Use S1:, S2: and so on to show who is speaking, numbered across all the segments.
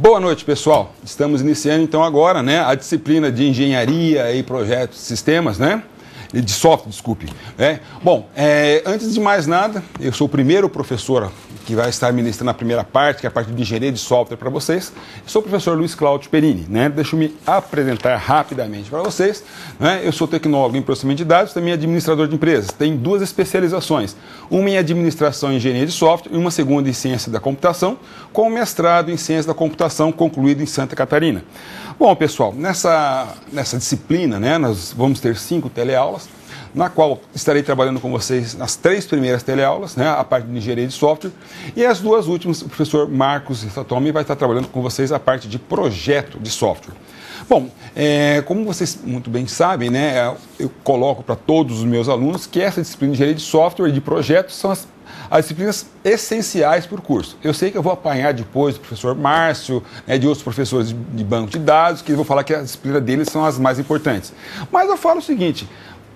S1: Boa noite, pessoal. Estamos iniciando então agora, né, a disciplina de engenharia e projetos de sistemas, né? De software, desculpe. Bom, antes de mais nada, eu sou o primeiro professor que vai estar ministrando a primeira parte, que é a parte de engenharia de software para vocês. Eu sou o professor Luiz Cláudio Perini, né? Deixa eu me apresentar rapidamente para vocês. Né? Eu sou tecnólogo em processamento de dados, também administrador de empresas. Tenho duas especializações, uma em administração e engenharia de software e uma segunda em ciência da computação, com mestrado em ciência da computação concluído em Santa Catarina. Bom, pessoal, nessa disciplina, né, nós vamos ter 5 teleaulas, na qual estarei trabalhando com vocês nas 3 primeiras teleaulas, né, a parte de engenharia de software, e as 2 últimas, o professor Marcos Satomi vai estar trabalhando com vocês a parte de projeto de software. Bom, como vocês muito bem sabem, né, eu coloco para todos os meus alunos que essa disciplina de engenharia de software e de projetos são as disciplinas essenciais para o curso. Eu sei que eu vou apanhar depois do professor Márcio, né, de outros professores de banco de dados, que vão falar que a disciplina deles são as mais importantes. Mas eu falo o seguinte,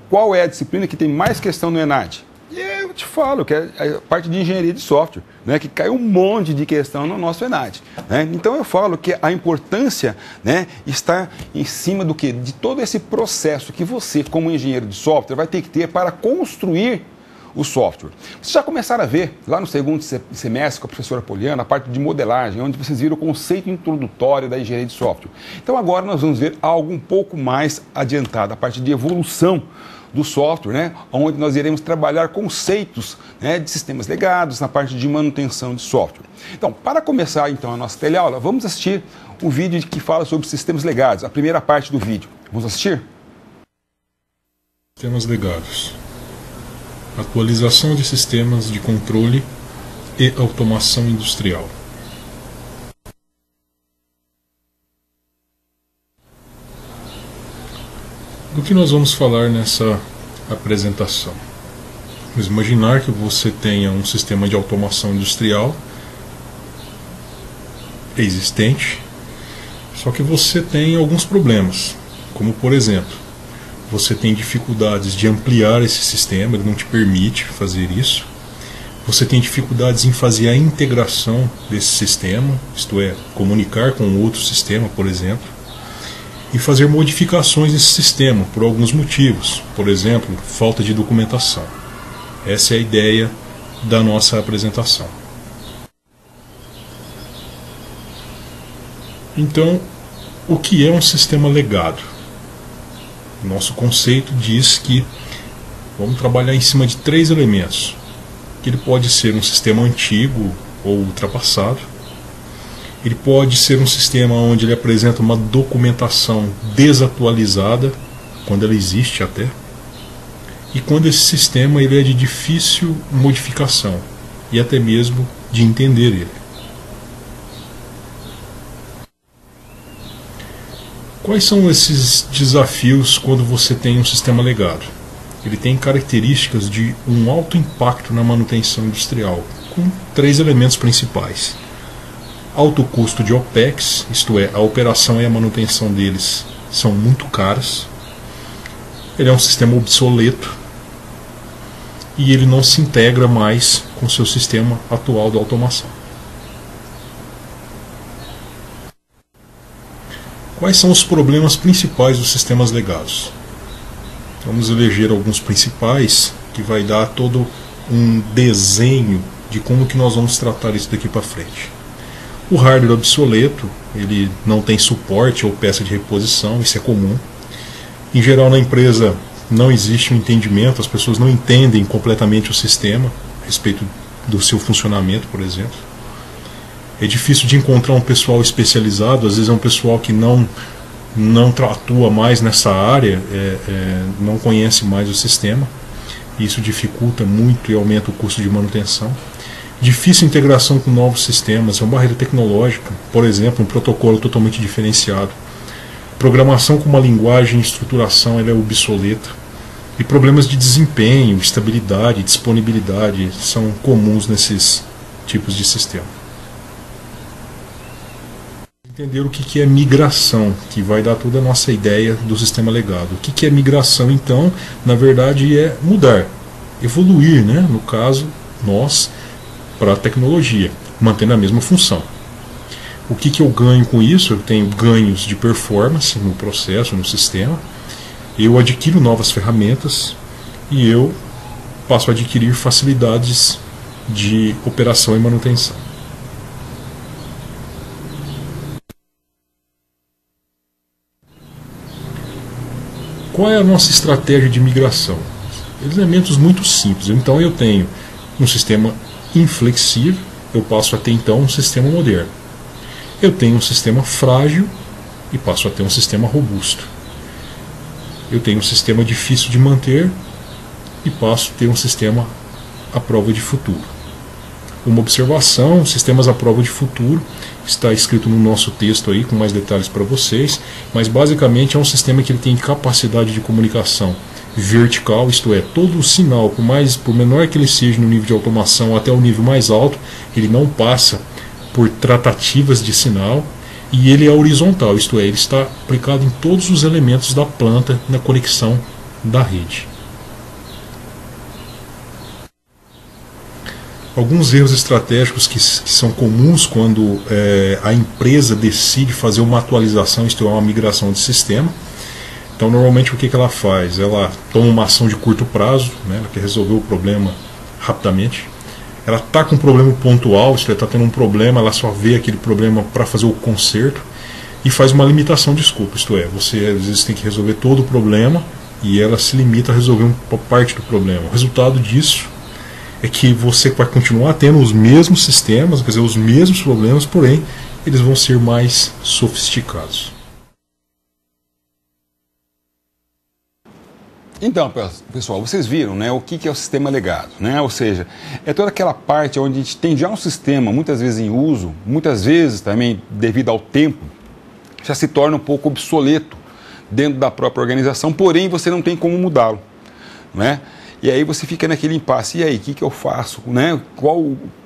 S1: qual é a disciplina que tem mais questão no ENAD? E eu te falo que é a parte de engenharia de software, né, que cai um monte de questão no nosso ENAD. Né? Então eu falo que a importância, né, está em cima do quê? De todo esse processo que você, como engenheiro de software, vai ter que ter para construir o software. Vocês já começaram a ver, lá no segundo semestre com a professora Poliana, a parte de modelagem, onde vocês viram o conceito introdutório da engenharia de software. Então agora nós vamos ver algo um pouco mais adiantado, a parte de evolução do software, né, onde nós iremos trabalhar conceitos, né, de sistemas legados, na parte de manutenção de software. Então, para começar então a nossa teleaula, vamos assistir o vídeo que fala sobre sistemas legados, a primeira parte do vídeo. Vamos assistir?
S2: Sistemas legados. Atualização de sistemas de controle e automação industrial. Do que nós vamos falar nessa apresentação? Vamos imaginar que você tenha um sistema de automação industrial existente, só que você tem alguns problemas, como por exemplo, você tem dificuldades de ampliar esse sistema, ele não te permite fazer isso. Você tem dificuldades em fazer a integração desse sistema, isto é, comunicar com outro sistema, por exemplo, e fazer modificações nesse sistema por alguns motivos, por exemplo, falta de documentação. Essa é a ideia da nossa apresentação. Então, o que é um sistema legado? Nosso conceito diz que vamos trabalhar em cima de 3 elementos. Que ele pode ser um sistema antigo ou ultrapassado. Ele pode ser um sistema onde ele apresenta uma documentação desatualizada, quando ela existe até. E quando esse sistema ele é de difícil modificação e até mesmo de entender ele. Quais são esses desafios quando você tem um sistema legado? Ele tem características de um alto impacto na manutenção industrial, com 3 elementos principais. Alto custo de OPEX, isto é, a operação e a manutenção deles são muito caras. Ele é um sistema obsoleto e ele não se integra mais com o seu sistema atual de automação. Quais são os problemas principais dos sistemas legados? Vamos eleger alguns principais, que vai dar todo um desenho de como que nós vamos tratar isso daqui para frente. O hardware obsoleto, ele não tem suporte ou peça de reposição, isso é comum. Em geral na empresa não existe um entendimento, as pessoas não entendem completamente o sistema, a respeito do seu funcionamento, por exemplo. É difícil de encontrar um pessoal especializado, às vezes é um pessoal que não atua mais nessa área, não conhece mais o sistema. Isso dificulta muito e aumenta o custo de manutenção. Difícil integração com novos sistemas, é uma barreira tecnológica, por exemplo, um protocolo totalmente diferenciado. Programação com uma linguagem e estruturação ela é obsoleta. E problemas de desempenho, estabilidade, disponibilidade são comuns nesses tipos de sistema. Entender o que é migração, que vai dar toda a nossa ideia do sistema legado. O que é migração, então, na verdade é mudar, evoluir, né? No caso, nós, para a tecnologia, mantendo a mesma função. O que eu ganho com isso? Eu tenho ganhos de performance no processo, no sistema. Eu adquiro novas ferramentas e eu passo a adquirir facilidades de operação e manutenção. Qual é a nossa estratégia de migração? Elementos muito simples. Então eu tenho um sistema inflexível, eu passo a ter então um sistema moderno. Eu tenho um sistema frágil e passo a ter um sistema robusto. Eu tenho um sistema difícil de manter e passo a ter um sistema à prova de futuro. Uma observação, sistemas à prova de futuro, está escrito no nosso texto aí, com mais detalhes para vocês, mas basicamente é um sistema que ele tem capacidade de comunicação vertical, isto é, todo o sinal, por menor que ele seja no nível de automação até o nível mais alto, ele não passa por tratativas de sinal, e ele é horizontal, isto é, ele está aplicado em todos os elementos da planta na conexão da rede. Alguns erros estratégicos que são comuns quando a empresa decide fazer uma atualização, isto é, uma migração de sistema. Então, normalmente, o que ela faz? Ela toma uma ação de curto prazo, né? Ela quer resolver o problema rapidamente. Ela está com um problema pontual, isto é, está tendo um problema, ela só vê aquele problema para fazer o conserto e faz uma limitação de escopo, isto é, você às vezes tem que resolver todo o problema e ela se limita a resolver uma parte do problema. O resultado disso é que você vai continuar tendo os mesmos sistemas, quer dizer, os mesmos problemas, porém, eles vão ser mais sofisticados.
S1: Então, pessoal, vocês viram, né, o que é o sistema legado, né? Ou seja, é toda aquela parte onde a gente tem já um sistema, muitas vezes em uso, muitas vezes também devido ao tempo, já se torna um pouco obsoleto dentro da própria organização, porém você não tem como mudá-lo, né? E aí você fica naquele impasse, e aí, o que eu faço, né?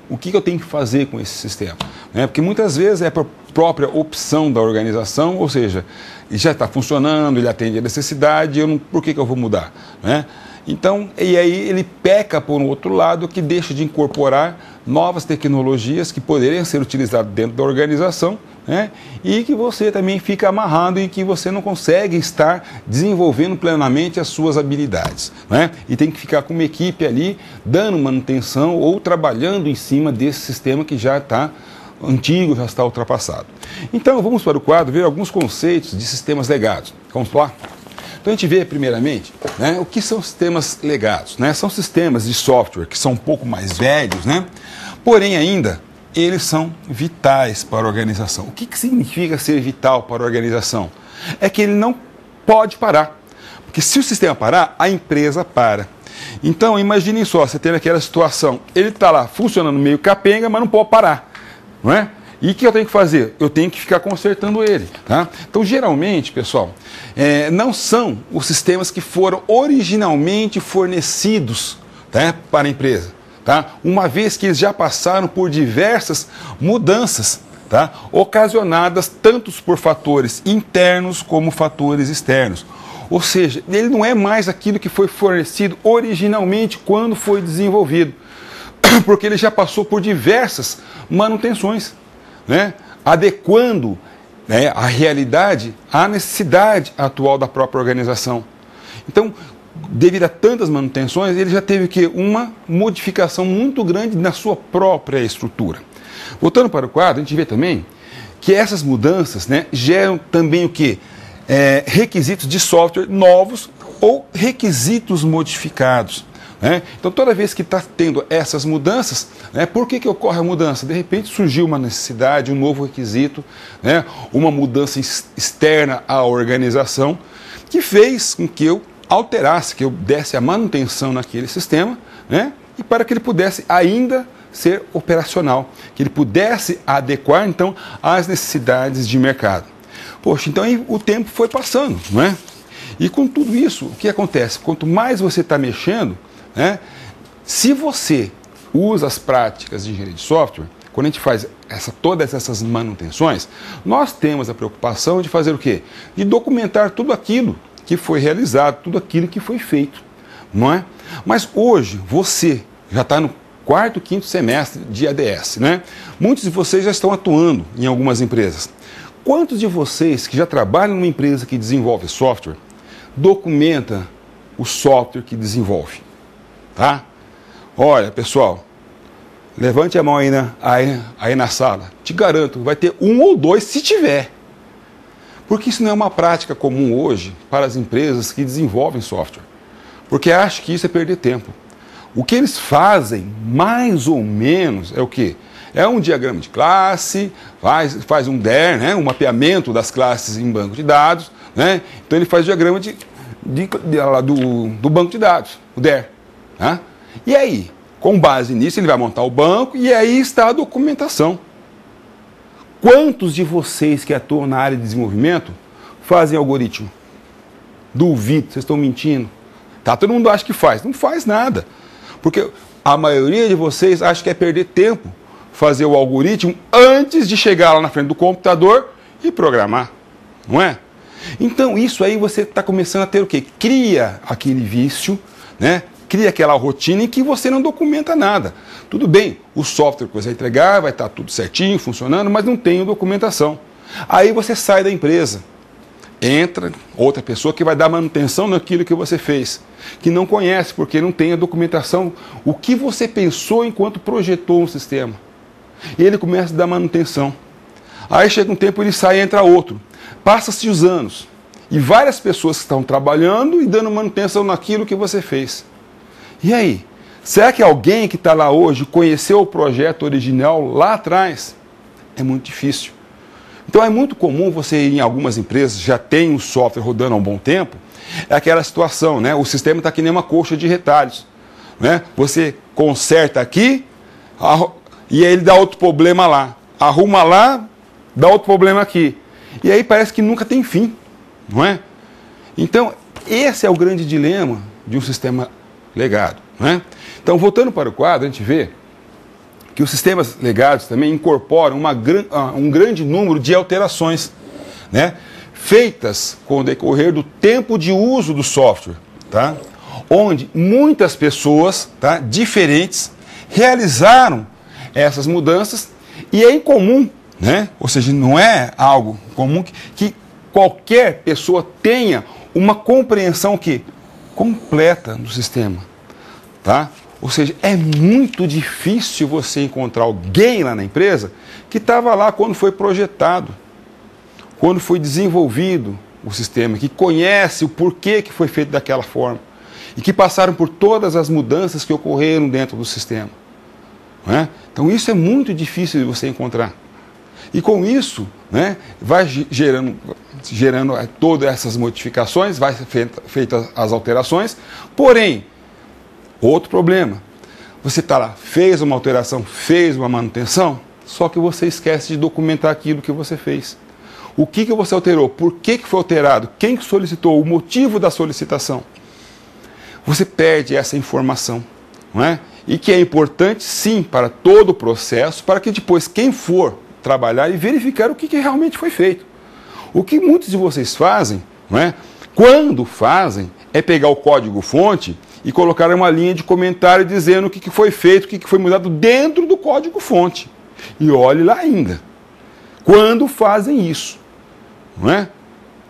S1: O que eu tenho que fazer com esse sistema? Né? Porque muitas vezes é por própria opção da organização, ou seja, já está funcionando, ele atende a necessidade, por que eu vou mudar? Né? Então, e aí ele peca por um outro lado que deixa de incorporar novas tecnologias que poderiam ser utilizadas dentro da organização, né? E que você também fica amarrado e que você não consegue estar desenvolvendo plenamente as suas habilidades, né? E tem que ficar com uma equipe ali dando manutenção ou trabalhando em cima desse sistema que já está antigo, já está ultrapassado. Então vamos para o quadro ver alguns conceitos de sistemas legados. Vamos lá? Então a gente vê primeiramente, né, o que são sistemas legados, né? São sistemas de software que são um pouco mais velhos, né? Porém ainda eles são vitais para a organização. O que significa ser vital para a organização? É que ele não pode parar. Porque se o sistema parar, a empresa para. Então, imagine só, você tem aquela situação, ele está lá funcionando meio capenga, mas não pode parar. Não é? E o que eu tenho que fazer? Eu tenho que ficar consertando ele. Tá? Então, geralmente, pessoal, não são os sistemas que foram originalmente fornecidos, tá, para a empresa. Tá? Uma vez que eles já passaram por diversas mudanças, tá, ocasionadas tanto por fatores internos como fatores externos. Ou seja, ele não é mais aquilo que foi fornecido originalmente quando foi desenvolvido, porque ele já passou por diversas manutenções, né, adequando, né, a realidade à necessidade atual da própria organização. Então, devido a tantas manutenções, ele já teve que uma modificação muito grande na sua própria estrutura. Voltando para o quadro, a gente vê também que essas mudanças, né, geram também o quê? Requisitos de software novos ou requisitos modificados. Né? Então, toda vez que está tendo essas mudanças, né, por que ocorre a mudança? De repente surgiu uma necessidade, um novo requisito, né, uma mudança externa à organização, que fez com que eu alterasse, que eu desse a manutenção naquele sistema, né, e para que ele pudesse ainda ser operacional, que ele pudesse adequar, então, às necessidades de mercado. Poxa, então aí o tempo foi passando, não é? E com tudo isso, o que acontece? Quanto mais você está mexendo, né, se você usa as práticas de engenharia de software, quando a gente faz todas essas manutenções, nós temos a preocupação de fazer o quê? De documentar tudo aquilo que foi realizado, tudo aquilo que foi feito, não é? Mas hoje, você já está no quarto, quinto semestre de ADS, né? Muitos de vocês já estão atuando em algumas empresas. Quantos de vocês que já trabalham numa empresa que desenvolve software, documenta o software que desenvolve? Tá? Olha, pessoal, levante a mão aí na sala. Te garanto, vai ter um ou dois se tiver. Porque isso não é uma prática comum hoje para as empresas que desenvolvem software. Porque acham que isso é perder tempo. O que eles fazem, mais ou menos, é o quê? É um diagrama de classe, faz um DER, né? Um mapeamento das classes em banco de dados. Né? Então ele faz o diagrama do banco de dados, o DER. Tá? E aí, com base nisso, ele vai montar o banco e aí está a documentação. Quantos de vocês que atuam na área de desenvolvimento fazem algoritmo? Duvido, vocês estão mentindo. Tá? Todo mundo acha que faz. Não faz nada. Porque a maioria de vocês acha que é perder tempo fazer o algoritmo antes de chegar lá na frente do computador e programar. Não é? Então, isso aí você está começando a ter o quê? Cria aquele vício, né? Cria aquela rotina em que você não documenta nada. Tudo bem, o software que você vai entregar vai estar tudo certinho, funcionando, mas não tem documentação. Aí você sai da empresa. Entra outra pessoa que vai dar manutenção naquilo que você fez, que não conhece, porque não tem a documentação, o que você pensou enquanto projetou um sistema. E ele começa a dar manutenção. Aí chega um tempo, ele sai e entra outro. Passa-se os anos. E várias pessoas que estão trabalhando e dando manutenção naquilo que você fez. E aí? Será que alguém que está lá hoje conheceu o projeto original lá atrás? É muito difícil. Então é muito comum você, em algumas empresas, já tem um software rodando há um bom tempo, é aquela situação, né? O sistema está que nem uma coxa de retalhos. Né? Você conserta aqui e aí ele dá outro problema lá. Arruma lá, dá outro problema aqui. E aí parece que nunca tem fim, não é? Então, esse é o grande dilema de um sistema legado. Né? Então, voltando para o quadro, a gente vê que os sistemas legados também incorporam um grande número de alterações, né, feitas com o decorrer do tempo de uso do software, tá? Onde muitas pessoas, tá, diferentes realizaram essas mudanças e é incomum, né? Ou seja, não é algo comum que qualquer pessoa tenha uma compreensão completa do sistema, tá? Ou seja, é muito difícil você encontrar alguém lá na empresa que estava lá quando foi projetado, quando foi desenvolvido o sistema, que conhece o porquê que foi feito daquela forma e que passaram por todas as mudanças que ocorreram dentro do sistema. Não é? Então isso é muito difícil de você encontrar. E com isso, né, vai gerando todas essas modificações, vai ser feitas as alterações, porém, outro problema, você está lá, fez uma alteração, fez uma manutenção, só que você esquece de documentar aquilo que você fez. O que você alterou, por que foi alterado, quem que solicitou, o motivo da solicitação. Você perde essa informação, não é? E que é importante sim para todo o processo, para que depois quem for trabalhar e verificar o que realmente foi feito. O que muitos de vocês fazem, não é? Quando fazem, é pegar o código-fonte e colocar uma linha de comentário dizendo o que foi feito, o que foi mudado dentro do código-fonte. E olhe lá ainda. Quando fazem isso, não é?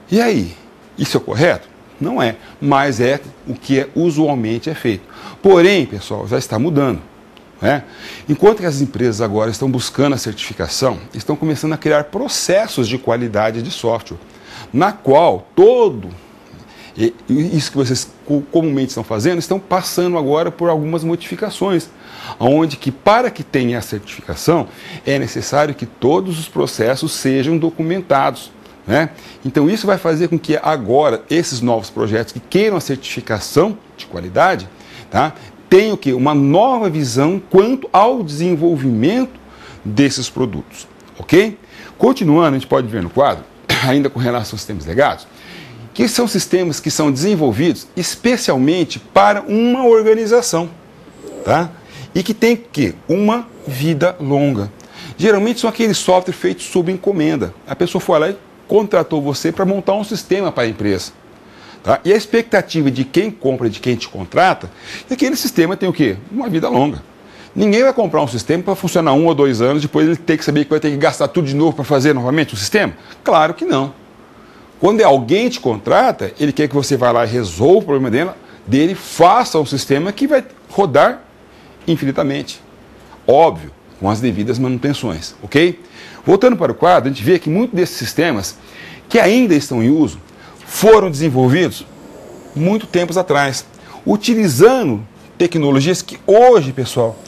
S1: E aí? Isso é correto? Não é, mas é o que usualmente é feito. Porém, pessoal, já está mudando. Né? Enquanto que as empresas agora estão buscando a certificação, estão começando a criar processos de qualidade de software, na qual isso que vocês comumente estão fazendo, estão passando agora por algumas modificações, onde que para que tenha a certificação, é necessário que todos os processos sejam documentados. Né? Então isso vai fazer com que agora esses novos projetos que queiram a certificação de qualidade, tá, tenham uma nova visão quanto ao desenvolvimento desses produtos. Ok? Continuando, a gente pode ver no quadro, ainda com relação aos sistemas legados, que são sistemas que são desenvolvidos especialmente para uma organização, tá? E que tem uma vida longa. Geralmente são aqueles softwares feitos sob encomenda. A pessoa foi lá e contratou você para montar um sistema para a empresa. Tá? E a expectativa de quem compra, de quem te contrata, é que aquele sistema tem uma vida longa. Ninguém vai comprar um sistema para funcionar 1 ou 2 anos, depois ele tem que saber que vai ter que gastar tudo de novo para fazer novamente o sistema? Claro que não. Quando alguém te contrata, ele quer que você vá lá e resolva o problema dele, faça um sistema que vai rodar infinitamente. Óbvio, com as devidas manutenções, ok? Voltando para o quadro, a gente vê que muitos desses sistemas que ainda estão em uso foram desenvolvidos muito tempos atrás, utilizando tecnologias que hoje, pessoal,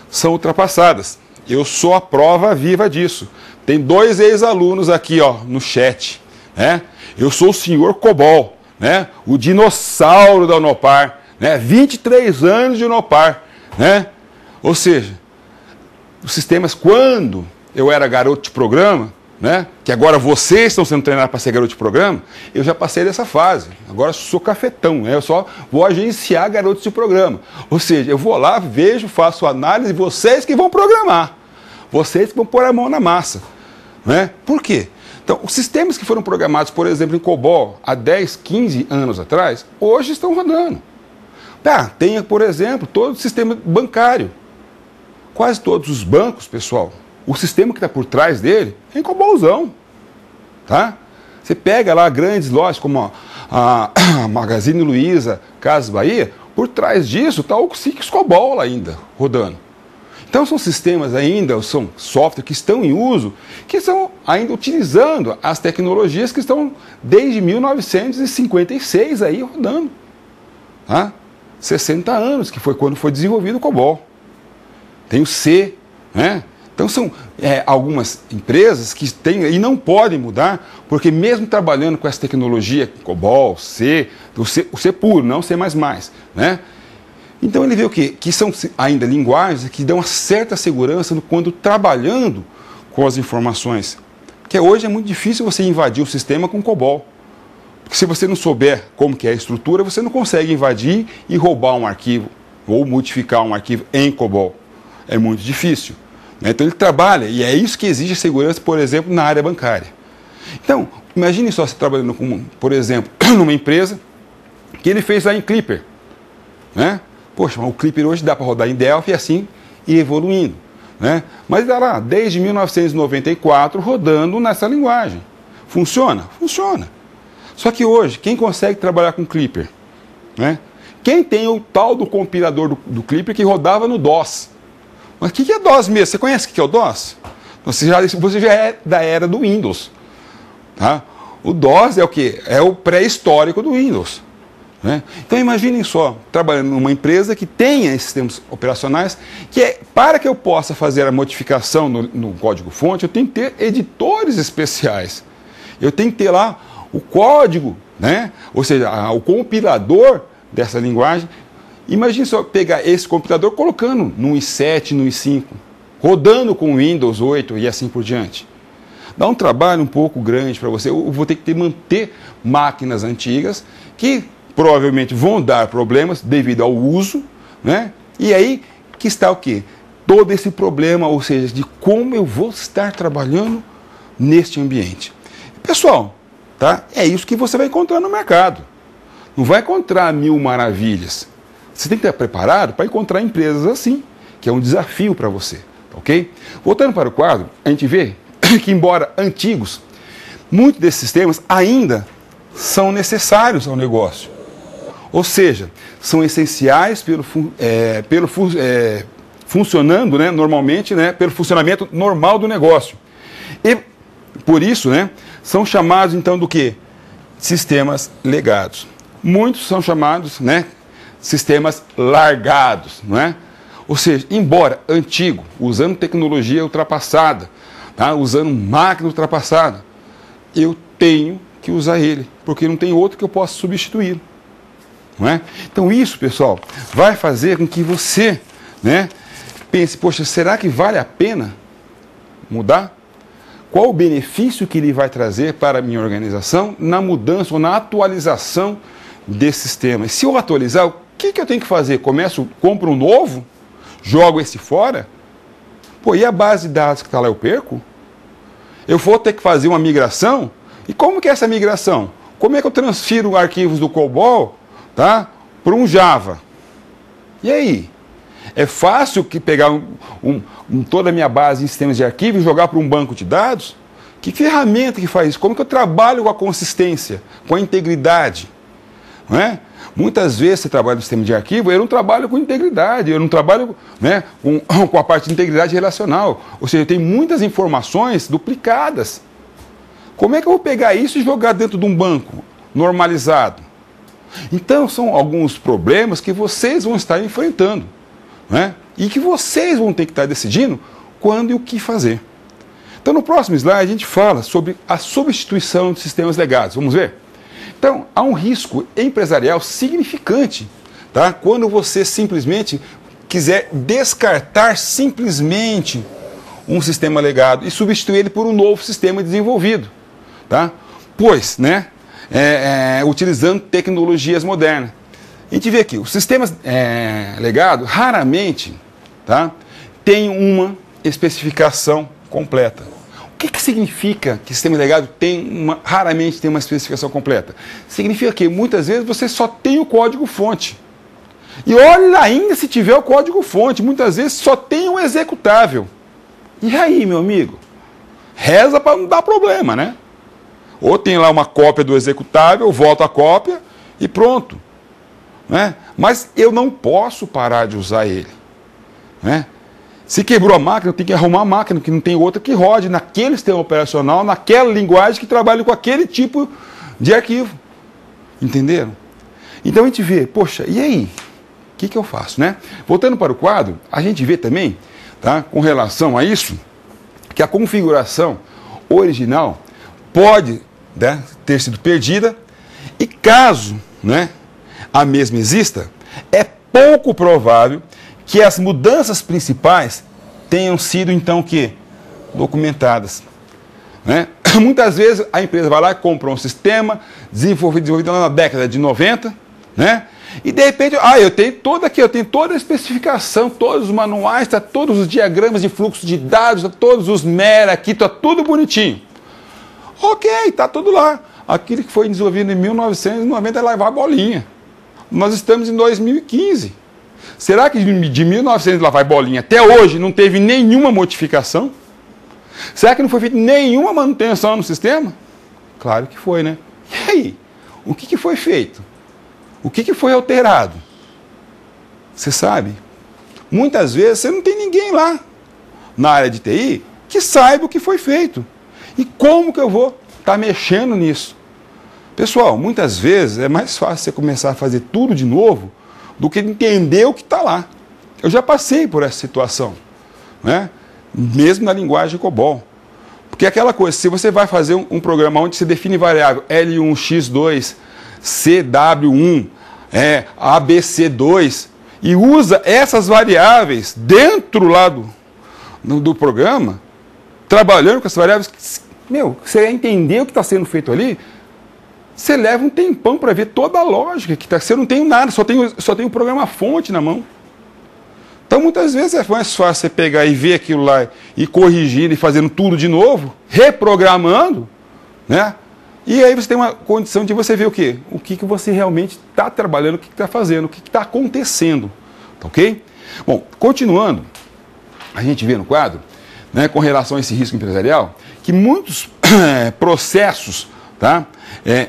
S1: são ultrapassadas. Eu sou a prova viva disso. Tem 2 ex-alunos aqui, ó, no chat, né? Eu sou o senhor COBOL, né? O dinossauro da Unopar, né? 23 anos de Unopar, né? Ou seja, os sistemas, quando eu era garoto de programa, né? Que agora vocês estão sendo treinados para ser garoto de programa, eu já passei dessa fase. Agora sou cafetão, né? Eu só vou agenciar garotos de programa. Ou seja, eu vou lá, vejo, faço análise, vocês que vão programar. Vocês que vão pôr a mão na massa, né? Por quê? Então, os sistemas que foram programados, por exemplo, em COBOL há 10, 15 anos atrás, hoje estão rodando. Tenha, por exemplo, todo o sistema bancário. Quase todos os bancos, pessoal, o sistema que está por trás dele é em COBOLzão. Tá? Você pega lá grandes lojas como a Magazine Luiza, Casas Bahia, por trás disso está o Six COBOL ainda rodando. Então são sistemas ainda, são softwares que estão em uso, que estão ainda utilizando as tecnologias que estão desde 1956 aí rodando. Tá? 60 anos, que foi quando foi desenvolvido o COBOL. Tem o C, né? Então são algumas empresas que têm e não podem mudar, porque mesmo trabalhando com essa tecnologia, COBOL, C, o C puro, não C++, né? Então ele vê o quê? Que são ainda linguagens que dão uma certa segurança quando trabalhando com as informações. Porque hoje é muito difícil você invadir o sistema com COBOL. Porque se você não souber como que é a estrutura, você não consegue invadir e roubar um arquivo, ou modificar um arquivo em COBOL. É muito difícil. Então ele trabalha, e é isso que exige segurança, por exemplo, na área bancária. Então, imagine só você trabalhando com, por exemplo, numa empresa que ele fez lá em Clipper, né? Poxa, mas o Clipper hoje dá para rodar em Delphi e assim ir evoluindo, né? Mas dá lá, desde 1994, rodando nessa linguagem. Funciona? Funciona. Só que hoje, quem consegue trabalhar com Clipper? Né? Quem tem o tal do compilador do Clipper que rodava no DOS? Mas o que é DOS mesmo? Você conhece o que é o DOS? Você já é da era do Windows. Tá? O DOS é o quê? É o pré-histórico do Windows. Né? Então imaginem só, trabalhando numa empresa que tenha esses sistemas operacionais, que para que eu possa fazer a modificação no código-fonte, eu tenho que ter editores especiais. Eu tenho que ter lá o código, né? Ou seja, o compilador dessa linguagem. Imagine só pegar esse compilador colocando no i7, no i5, rodando com Windows 8 e assim por diante. Dá um trabalho um pouco grande para você. Eu vou ter que manter máquinas antigas que provavelmente vão dar problemas devido ao uso, né? E aí que está o quê? Todo esse problema, ou seja, de como eu vou estar trabalhando neste ambiente. Pessoal, tá? É isso que você vai encontrar no mercado. Não vai encontrar mil maravilhas. Você tem que estar preparado para encontrar empresas assim, que é um desafio para você, ok? Voltando para o quadro, a gente vê que, embora antigos, muitos desses sistemas ainda são necessários ao negócio. Ou seja, são essenciais funcionando, né, normalmente, né, pelo funcionamento normal do negócio. E, por isso, né, são chamados, então, do quê? Sistemas legados. Muitos são chamados, né, sistemas largados, não é? Ou seja, embora antigo, usando tecnologia ultrapassada, tá? Usando máquina ultrapassada, eu tenho que usar ele, porque não tem outro que eu possa substituir, não é? Então isso, pessoal, vai fazer com que você, né, pense, poxa, será que vale a pena mudar? Qual o benefício que ele vai trazer para a minha organização na mudança ou na atualização desse sistema? E se eu atualizar, o que eu tenho que fazer? Compro um novo? Jogo esse fora? Pô, e a base de dados que está lá eu perco? Eu vou ter que fazer uma migração? E como que é essa migração? Como é que eu transfiro arquivos do COBOL, tá, para um Java? E aí? É fácil que pegar toda a minha base em sistemas de arquivo e jogar para um banco de dados? Que ferramenta que faz isso? Como que eu trabalho com a consistência, com a integridade? Não é? Muitas vezes você trabalha no sistema de arquivo, eu não trabalho com integridade, eu não trabalho, né, com a parte de integridade relacional. Ou seja, tem muitas informações duplicadas. Como é que eu vou pegar isso e jogar dentro de um banco normalizado? Então, são alguns problemas que vocês vão estar enfrentando, né? E que vocês vão ter que estar decidindo quando e o que fazer. Então, no próximo slide, a gente fala sobre a substituição de sistemas legados. Vamos ver? Então, há um risco empresarial significante, tá? Quando você simplesmente quiser descartar simplesmente um sistema legado e substituir ele por um novo sistema desenvolvido, tá? Pois, né, utilizando tecnologias modernas. A gente vê aqui, os sistemas legados raramente, tá, tem uma especificação completa. O que significa que sistema legado raramente tem uma especificação completa? Significa que muitas vezes você só tem o código-fonte. E olha ainda se tiver o código-fonte, muitas vezes só tem o executável. E aí, meu amigo? Reza para não dar problema, né? Ou tem lá uma cópia do executável, volta a cópia e pronto. Né? Mas eu não posso parar de usar ele. Né? Se quebrou a máquina, eu tenho que arrumar a máquina, que não tem outra que rode naquele sistema operacional, naquela linguagem que trabalha com aquele tipo de arquivo. Entenderam? Então a gente vê, poxa, e aí? O que eu faço? Né? Voltando para o quadro, a gente vê também, tá, com relação a isso, que a configuração original pode, né, ter sido perdida e caso, né, a mesma exista, é pouco provável que as mudanças principais tenham sido, então, documentadas. Né? Muitas vezes a empresa vai lá e compra um sistema desenvolvido lá na década de 90, né? E de repente, eu tenho toda a especificação, todos os manuais, tá, todos os diagramas de fluxo de dados, tá, todos os MER aqui, está tudo bonitinho. Ok, está tudo lá. Aquilo que foi desenvolvido em 1990 é lavar a bolinha. Nós estamos em 2015. Será que de 1900 lá vai bolinha até hoje não teve nenhuma modificação? Será que não foi feita nenhuma manutenção no sistema? Claro que foi, né? E aí? O que foi feito? O que foi alterado? Você sabe? Muitas vezes você não tem ninguém lá na área de TI que saiba o que foi feito. E como que eu vou estar mexendo nisso? Pessoal, muitas vezes é mais fácil você começar a fazer tudo de novo do que entender o que está lá. Eu já passei por essa situação, né? Mesmo na linguagem COBOL. Porque aquela coisa, se você vai fazer um programa onde você define variável L1, X2, CW1, ABC2, e usa essas variáveis dentro lá do programa, trabalhando com essas variáveis, você vai entender o que está sendo feito ali, você leva um tempão para ver toda a lógica que está. Você não tem nada, só tem o programa-fonte na mão. Então, muitas vezes é mais fácil você pegar e ver aquilo lá e corrigir e fazendo tudo de novo, reprogramando, né? E aí você tem uma condição de você ver o quê? O que você realmente está trabalhando, o que está fazendo, o que está acontecendo. Tá ok? Bom, continuando, a gente vê no quadro, né, com relação a esse risco empresarial, que muitos processos, tá,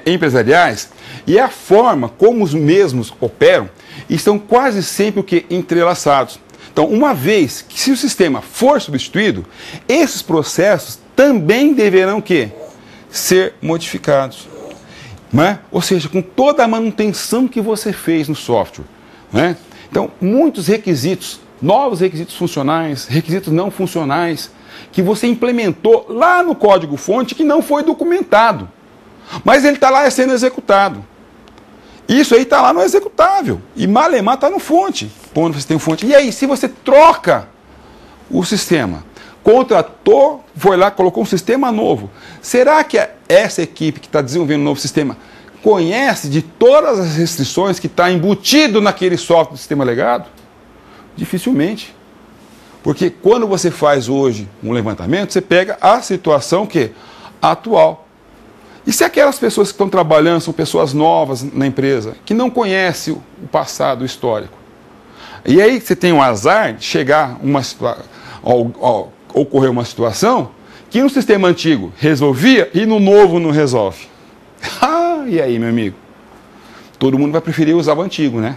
S1: empresariais e a forma como os mesmos operam estão quase sempre entrelaçados. Então, uma vez que se o sistema for substituído, esses processos também deverão ser modificados. Né? Ou seja, com toda a manutenção que você fez no software. Né? Então, muitos requisitos, novos requisitos funcionais, requisitos não funcionais, que você implementou lá no código-fonte que não foi documentado. Mas ele está lá sendo executado. Isso aí está lá no executável. E malemar está no fonte. Quando você tem um fonte. E aí, se você troca o sistema, contratou, foi lá, colocou um sistema novo, será que essa equipe que está desenvolvendo um novo sistema conhece de todas as restrições que está embutido naquele software do sistema legado? Dificilmente. Porque quando você faz hoje um levantamento, você pega a situação atual. E se aquelas pessoas que estão trabalhando são pessoas novas na empresa, que não conhecem o passado histórico, E aí você tem o azar de chegar ocorrer uma situação que no sistema antigo resolvia e no novo não resolve. E aí, meu amigo? Todo mundo vai preferir usar o antigo, né?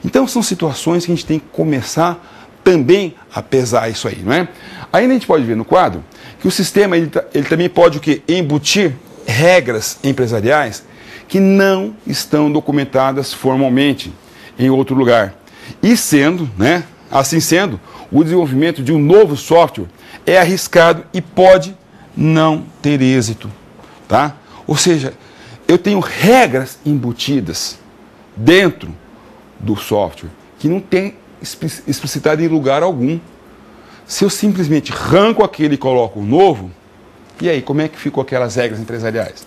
S1: Então são situações que a gente tem que começar também a pesar isso aí, não é? Ainda a gente pode ver no quadro que o sistema ele também pode o quê? Embutir regras empresariais que não estão documentadas formalmente em outro lugar. E sendo, né, assim sendo, o desenvolvimento de um novo software é arriscado e pode não ter êxito, tá? Ou seja, eu tenho regras embutidas dentro do software que não tem explicitado em lugar algum. Se eu simplesmente arranco aquele e coloco um novo, e aí, como é que ficam aquelas regras empresariais?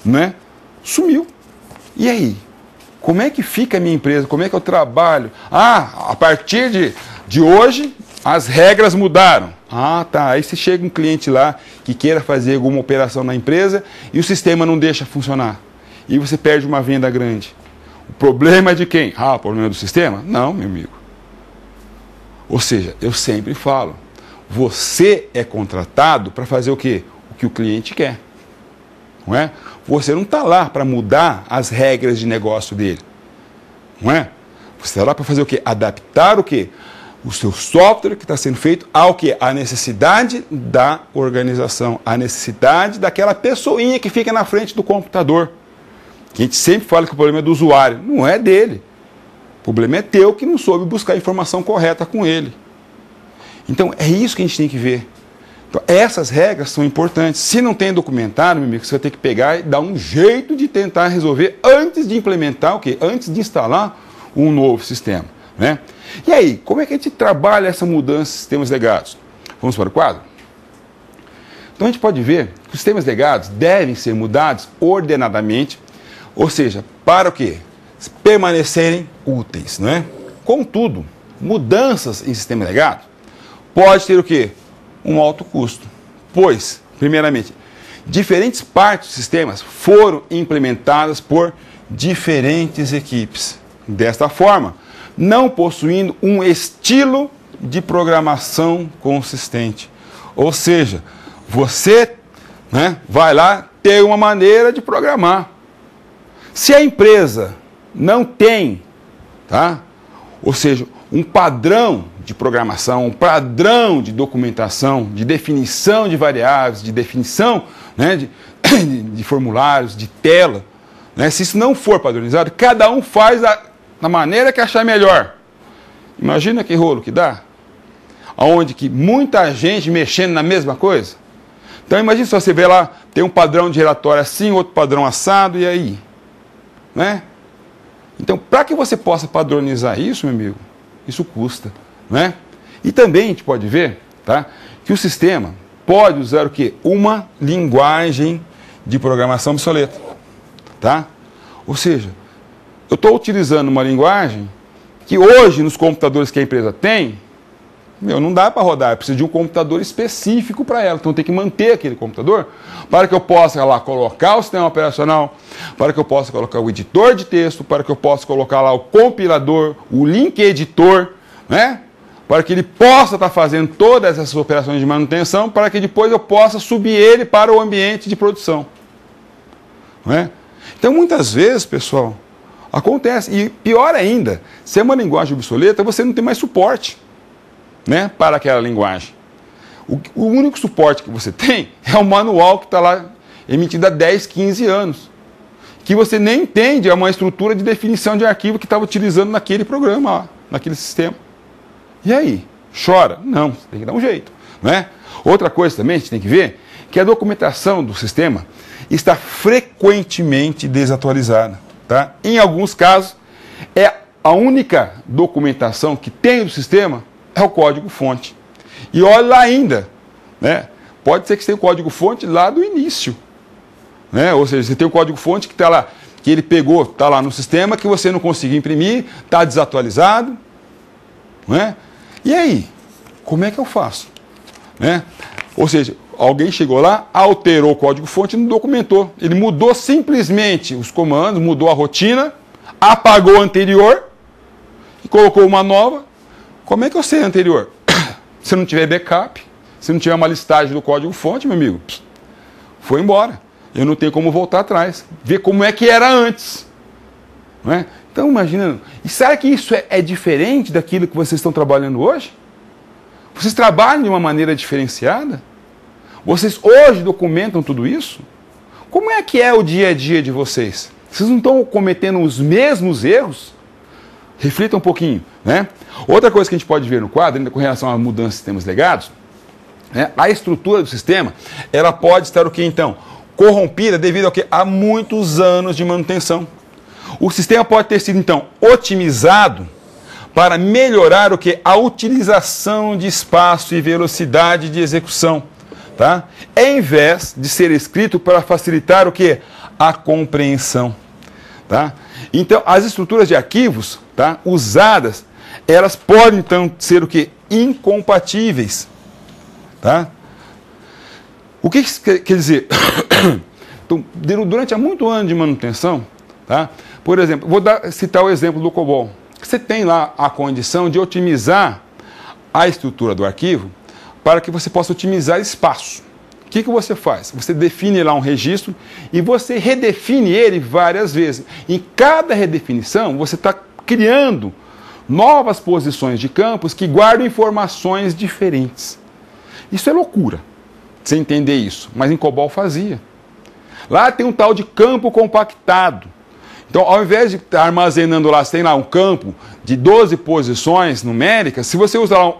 S1: Né? Sumiu. E aí? Como é que fica a minha empresa? Como é que eu trabalho? A partir de hoje, as regras mudaram. Tá. Aí se chega um cliente lá que queira fazer alguma operação na empresa e o sistema não deixa funcionar. E você perde uma venda grande. O problema é de quem? O problema é do sistema? Não, meu amigo. Ou seja, eu sempre falo, você é contratado para fazer o quê? O que o cliente quer. Não é? Você não está lá para mudar as regras de negócio dele. Não é? Você está lá para fazer o quê? Adaptar o quê? O seu software que está sendo feito ao quê? A necessidade da organização, a necessidade daquela pessoinha que fica na frente do computador. Que a gente sempre fala que o problema é do usuário. Não é dele. O problema é teu que não soube buscar a informação correta com ele. Então, é isso que a gente tem que ver. Então, essas regras são importantes. Se não tem documentado, meu amigo, você vai ter que pegar e dar um jeito de tentar resolver antes de implementar o quê? Antes de instalar um novo sistema, né? E aí, como é que a gente trabalha essa mudança de sistemas legados? Vamos para o quadro? Então, a gente pode ver que os sistemas legados devem ser mudados ordenadamente, ou seja, para o quê? Permanecerem úteis, não é? Contudo, mudanças em sistema legado pode ter o quê? Um alto custo, pois, primeiramente, diferentes partes dos sistemas foram implementadas por diferentes equipes. Desta forma, não possuindo um estilo de programação consistente. Ou seja, você, né, vai lá ter uma maneira de programar. Se a empresa não tem, tá? Ou seja, um padrão de programação, um padrão de documentação, de definição de variáveis, de definição, né, de formulários, de tela, né, se isso não for padronizado, cada um faz da maneira que achar melhor. Imagina que rolo que dá, onde que muita gente mexendo na mesma coisa. Então imagina se você vê lá, tem um padrão de relatório assim, outro padrão assado, e aí? Né? Então, para que você possa padronizar isso, meu amigo, isso custa, né? E também a gente pode ver, tá, que o sistema pode usar o quê? Uma linguagem de programação obsoleta, tá? Ou seja, eu estou utilizando uma linguagem que hoje nos computadores que a empresa tem, não dá para rodar, eu preciso de um computador específico para ela, então tem que manter aquele computador para que eu possa lá colocar o sistema operacional, para que eu possa colocar o editor de texto, para que eu possa colocar lá o compilador, o link editor, né? Para que ele possa estar fazendo todas essas operações de manutenção, para que depois eu possa subir ele para o ambiente de produção. Não é? Então, muitas vezes, pessoal, acontece, e pior ainda, se é uma linguagem obsoleta, você não tem mais suporte, né, para aquela linguagem. O único suporte que você tem é o manual que está lá emitido há 10, 15 anos, que você nem entende, é uma estrutura de definição de arquivo que estava utilizando naquele programa, ó, naquele sistema. E aí? Chora? Não, você tem que dar um jeito, né? Outra coisa também a gente tem que ver que a documentação do sistema está frequentemente desatualizada, tá? Em alguns casos, é a única documentação que tem do sistema é o código-fonte. E olha lá ainda, né? Pode ser que você tenha o código-fonte lá do início, né? Ou seja, você tem o código-fonte que está lá, que ele pegou, está lá no sistema, que você não conseguiu imprimir, está desatualizado, né? E aí, como é que eu faço? Né? Ou seja, alguém chegou lá, alterou o código-fonte e não documentou. Ele mudou simplesmente os comandos, mudou a rotina, apagou o anterior e colocou uma nova, como é que eu sei a anterior? Se não tiver backup, se não tiver uma listagem do código-fonte, meu amigo, foi embora. Eu não tenho como voltar atrás, ver como é que era antes. Não é? Então, imagina, e será que isso é diferente daquilo que vocês estão trabalhando hoje? Vocês trabalham de uma maneira diferenciada? Vocês hoje documentam tudo isso? Como é que é o dia a dia de vocês? Vocês não estão cometendo os mesmos erros? Reflita um pouquinho, né? Outra coisa que a gente pode ver no quadro, ainda com relação à mudança de sistemas legados, né? A estrutura do sistema, ela pode estar o que então? Corrompida devido ao que? A muitos anos de manutenção. O sistema pode ter sido então otimizado para melhorar o que? A utilização de espaço e velocidade de execução, tá? Em vez de ser escrito para facilitar o que? A compreensão, tá? Então, as estruturas de arquivos, tá, usadas, elas podem então ser o que? Incompatíveis, tá? O que isso quer dizer? Então, durante há muito ano de manutenção, tá? Por exemplo, vou citar o exemplo do COBOL. Você tem lá a condição de otimizar a estrutura do arquivo para que você possa otimizar espaço. O que você faz? Você define lá um registro e você redefine ele várias vezes. Em cada redefinição, você está criando novas posições de campos que guardam informações diferentes. Isso é loucura, você entender isso. Mas em COBOL fazia. Lá tem um tal de campo compactado. Então, ao invés de estar armazenando lá, você tem lá um campo de 12 posições numéricas, se você usar lá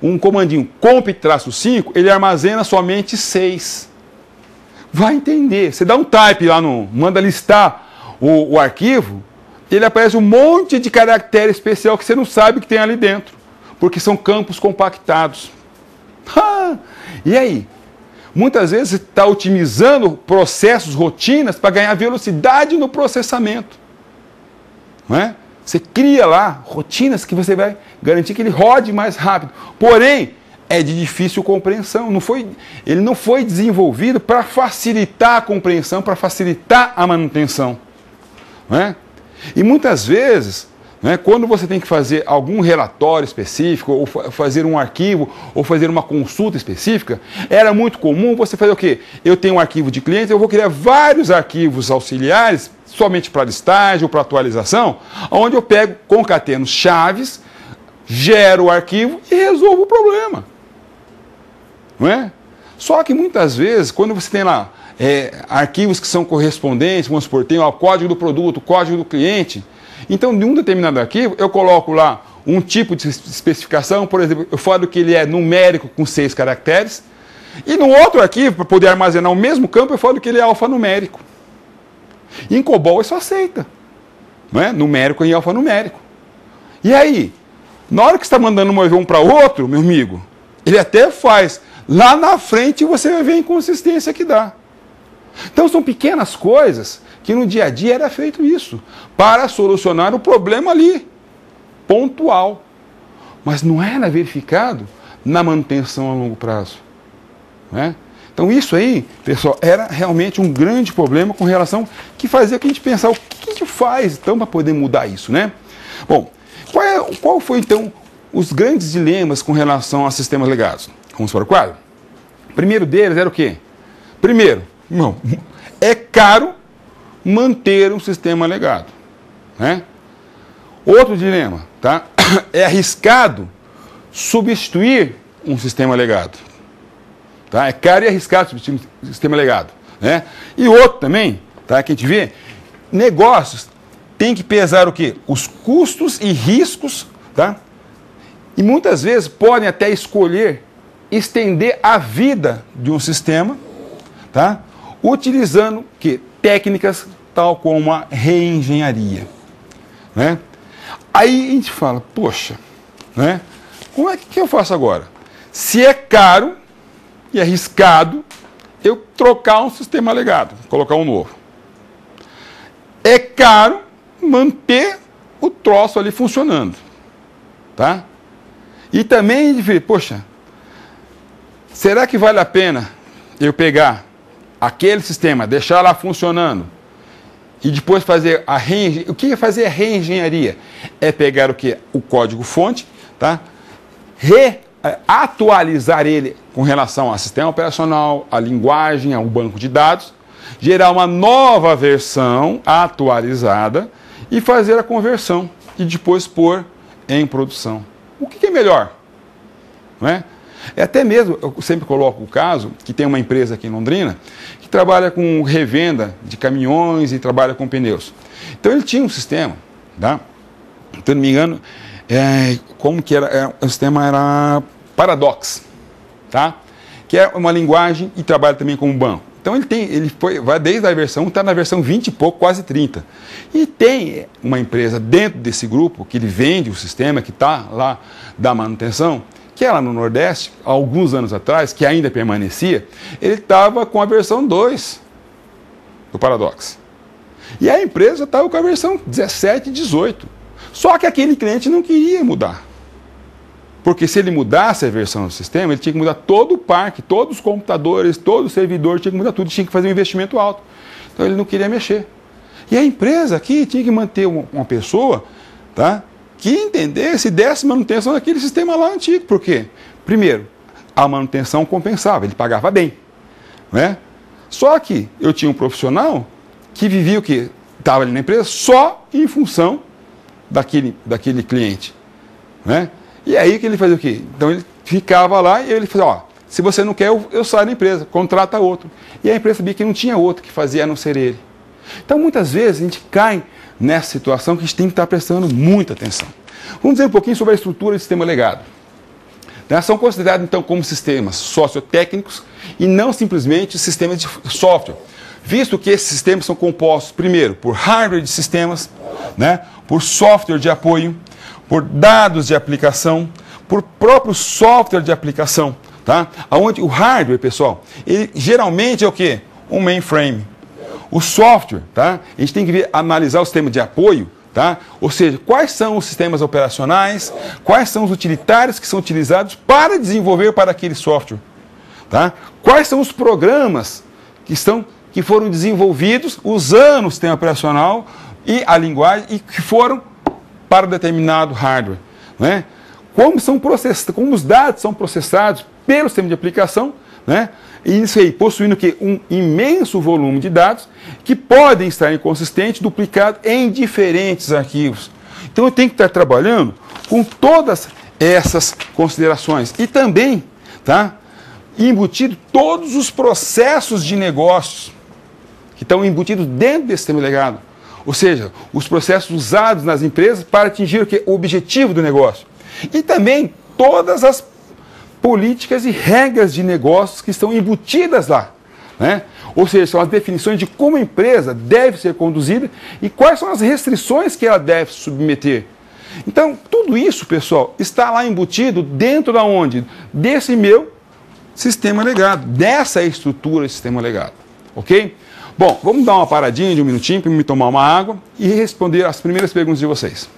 S1: um comandinho comp-5, ele armazena somente 6. Vai entender. Você dá um type lá, manda listar o arquivo, ele aparece um monte de caractere especial que você não sabe que tem ali dentro, porque são campos compactados. E aí? Muitas vezes você está otimizando processos, rotinas, para ganhar velocidade no processamento. Não é? Você cria lá rotinas que você vai garantir que ele rode mais rápido. Porém, é de difícil compreensão. Ele não foi desenvolvido para facilitar a compreensão, para facilitar a manutenção. Não é? E muitas vezes, né, quando você tem que fazer algum relatório específico, ou fazer um arquivo, ou fazer uma consulta específica, era muito comum você fazer o quê? Eu tenho um arquivo de clientes, eu vou criar vários arquivos auxiliares, somente para listagem ou para atualização, onde eu pego, concateno chaves, gero o arquivo e resolvo o problema. Não é? Só que muitas vezes, quando você tem lá arquivos que são correspondentes, vamos supor, tem o código do produto, o código do cliente. Então, de um determinado arquivo, eu coloco lá um tipo de especificação, por exemplo, eu falo que ele é numérico com 6 caracteres, e no outro arquivo, para poder armazenar o mesmo campo, eu falo que ele é alfanumérico. Em COBOL isso aceita, não é? Numérico e alfanumérico. E aí, na hora que você está mandando um para outro, meu amigo, ele até faz. Lá na frente você vai ver a inconsistência que dá. Então são pequenas coisas que no dia a dia era feito isso, para solucionar o problema ali, pontual. Mas não era verificado na manutenção a longo prazo. Né? Então isso aí, pessoal, era realmente um grande problema com relação que fazia que a gente pensar o que a gente faz então para poder mudar isso, né? Bom, qual foi então os grandes dilemas com relação a sistemas legados? Vamos para o quadro? O primeiro deles era o quê? Primeiro, não, é caro manter um sistema legado, né? Outro dilema, tá? É arriscado substituir um sistema legado. Tá? É caro e arriscado substituir um sistema legado, né? E outro também, tá? Que a gente vê, negócios têm que pesar o quê? Os custos e riscos, tá? E muitas vezes podem até escolher estender a vida de um sistema, tá? Utilizando que técnicas tal como a reengenharia, né? Aí a gente fala, poxa, né? Como é que eu faço agora? Se é caro e arriscado eu trocar um sistema legado, colocar um novo. É caro manter o troço ali funcionando, tá? E também de ver, poxa, será que vale a pena eu pegar aquele sistema, deixar lá funcionando e depois fazer a reengenharia. O que é fazer a reengenharia? É pegar o que? O código-fonte, tá? Atualizar ele com relação ao sistema operacional, à linguagem, ao banco de dados, gerar uma nova versão atualizada e fazer a conversão e depois pôr em produção. O que é melhor? Não é? É até mesmo, eu sempre coloco o caso, que tem uma empresa aqui em Londrina que trabalha com revenda de caminhões e trabalha com pneus. Então ele tinha um sistema, tá? Se não me engano, como que era? O sistema era Paradox, tá? Que é uma linguagem e trabalha também com banco. Então vai desde a versão, está na versão 20 e pouco, quase 30. E tem uma empresa dentro desse grupo que ele vende o sistema, que está lá da manutenção, que é lá no Nordeste, há alguns anos atrás, que ainda permanecia, ele estava com a versão 2 do Paradox. E a empresa estava com a versão 17 e 18. Só que aquele cliente não queria mudar. Porque se ele mudasse a versão do sistema, ele tinha que mudar todo o parque, todos os computadores, todo o servidor, tinha que mudar tudo, tinha que fazer um investimento alto. Então ele não queria mexer. E a empresa aqui tinha que manter uma pessoa, tá, que entendesse e desse manutenção daquele sistema lá antigo. Por quê? Primeiro, a manutenção compensava, ele pagava bem. Né? Só que eu tinha um profissional que vivia o quê? Estava ali na empresa só em função daquele cliente. Né? E aí que ele fazia o quê? Então ele ficava lá e ele fazia, se você não quer, eu saio da empresa, contrata outro. E a empresa sabia que não tinha outro que fazia a não ser ele. Então muitas vezes a gente cai nessa situação que a gente tem que estar prestando muita atenção. Vamos dizer um pouquinho sobre a estrutura do sistema legado. São considerados então como sistemas sociotécnicos e não simplesmente sistemas de software, visto que esses sistemas são compostos, primeiro, por hardware de sistemas, né, por software de apoio, por dados de aplicação, por próprio software de aplicação, tá? Onde o hardware, pessoal, ele geralmente é o quê? Um mainframe. O software, tá? A gente tem que analisar o sistema de apoio, tá? Ou seja, quais são os sistemas operacionais, quais são os utilitários que são utilizados para desenvolver para aquele software, tá? Quais são os programas que foram desenvolvidos usando o sistema operacional e a linguagem e que foram para determinado hardware, né? Como os dados são processados pelo sistema de aplicação, né? E isso aí, possuindo que um imenso volume de dados que podem estar inconsistentes, duplicados em diferentes arquivos. Então eu tenho que estar trabalhando com todas essas considerações e também, tá, embutido todos os processos de negócios que estão embutidos dentro desse sistema legado. Ou seja, os processos usados nas empresas para atingir o quê? O objetivo do negócio. E também todas as políticas e regras de negócios que estão embutidas lá. Né? Ou seja, são as definições de como a empresa deve ser conduzida e quais são as restrições que ela deve submeter. Então, tudo isso, pessoal, está lá embutido dentro da onde? Desse meu sistema legado, dessa estrutura de sistema legado. Ok? Bom, vamos dar uma paradinha de um minutinho para me tomar uma água e responder as primeiras perguntas de vocês.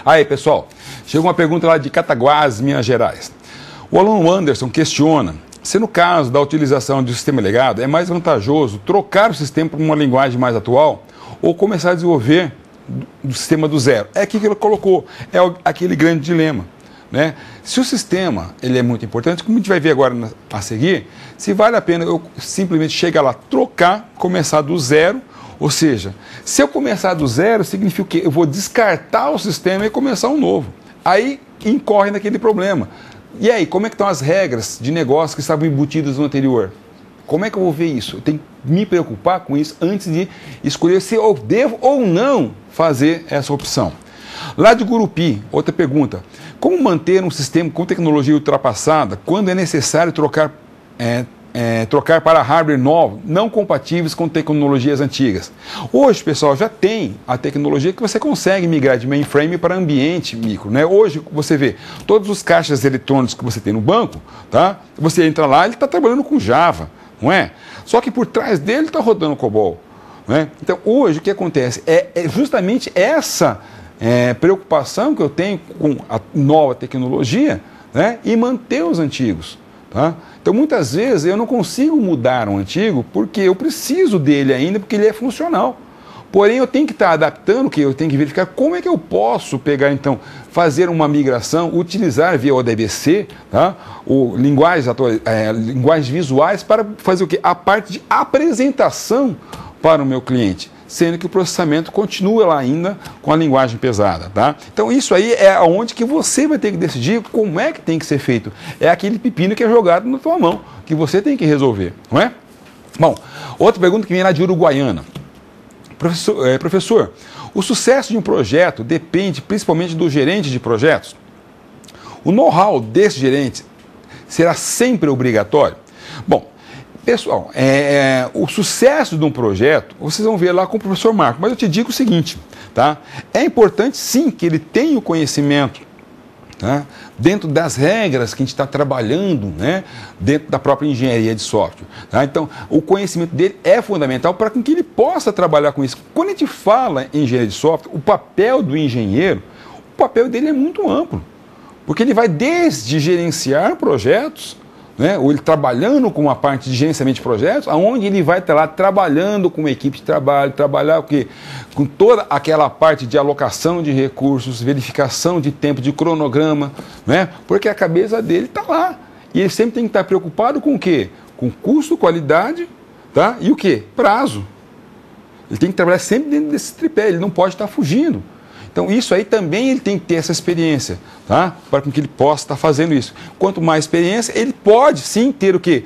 S1: Aí, pessoal, chegou uma pergunta lá de Cataguás, Minas Gerais. O aluno Anderson questiona se no caso da utilização de sistema legado é mais vantajoso trocar o sistema para uma linguagem mais atual ou começar a desenvolver do sistema do zero. É aqui que ele colocou, é aquele grande dilema, né? Se o sistema ele é muito importante, como a gente vai ver agora a seguir, se vale a pena eu simplesmente chegar lá, trocar, começar do zero, ou seja, se eu começar do zero, significa o quê? Eu vou descartar o sistema e começar um novo. Aí incorre naquele problema. E aí, como é que estão as regras de negócio que estavam embutidas no anterior? Como é que eu vou ver isso? Eu tenho que me preocupar com isso antes de escolher se eu devo ou não fazer essa opção. Lá de Gurupi, outra pergunta. Como manter um sistema com tecnologia ultrapassada quando é necessário trocar para hardware novo, não compatíveis com tecnologias antigas? Hoje, pessoal, já tem a tecnologia que você consegue migrar de mainframe para ambiente micro, né? Hoje, você vê, todos os caixas eletrônicos que você tem no banco, tá? Você entra lá, ele está trabalhando com Java, não é? Só que por trás dele está rodando COBOL, né? Então, hoje, o que acontece? É justamente essa preocupação que eu tenho com a nova tecnologia, né? E manter os antigos, tá? Então, muitas vezes, eu não consigo mudar um antigo porque eu preciso dele ainda, porque ele é funcional. Porém, eu tenho que estar adaptando, que eu tenho que verificar como é que eu posso pegar, então, fazer uma migração, utilizar via ODBC, tá? Ou linguagens visuais para fazer o quê? A parte de apresentação para o meu cliente, sendo que o processamento continua lá ainda com a linguagem pesada, tá? Então isso aí é onde que você vai ter que decidir como é que tem que ser feito. É aquele pepino que é jogado na tua mão, que você tem que resolver, não é? Bom, outra pergunta que vem lá de Uruguaiana. Professor, o sucesso de um projeto depende principalmente do gerente de projetos? O know-how desse gerente será sempre obrigatório? Bom, pessoal, o sucesso de um projeto, vocês vão ver lá com o professor Marco, mas eu te digo o seguinte, tá? É importante sim que ele tenha o conhecimento, tá? Dentro das regras que a gente está trabalhando, né? Dentro da própria engenharia de software. Tá? Então, o conhecimento dele é fundamental para que ele possa trabalhar com isso. Quando a gente fala em engenharia de software, o papel do engenheiro, o papel dele é muito amplo, porque ele vai desde gerenciar projetos, né, ou ele trabalhando com uma parte de gerenciamento de projetos, aonde ele vai estar lá trabalhando com uma equipe de trabalho, trabalhar o quê? Com toda aquela parte de alocação de recursos, verificação de tempo, de cronograma, né, porque a cabeça dele está lá. E ele sempre tem que estar preocupado com o quê? Com custo, qualidade, tá? E o quê? Prazo. Ele tem que trabalhar sempre dentro desse tripé, ele não pode estar fugindo. Então, isso aí também ele tem que ter essa experiência, tá? Para que ele possa estar fazendo isso. Quanto mais experiência, ele pode sim ter o quê?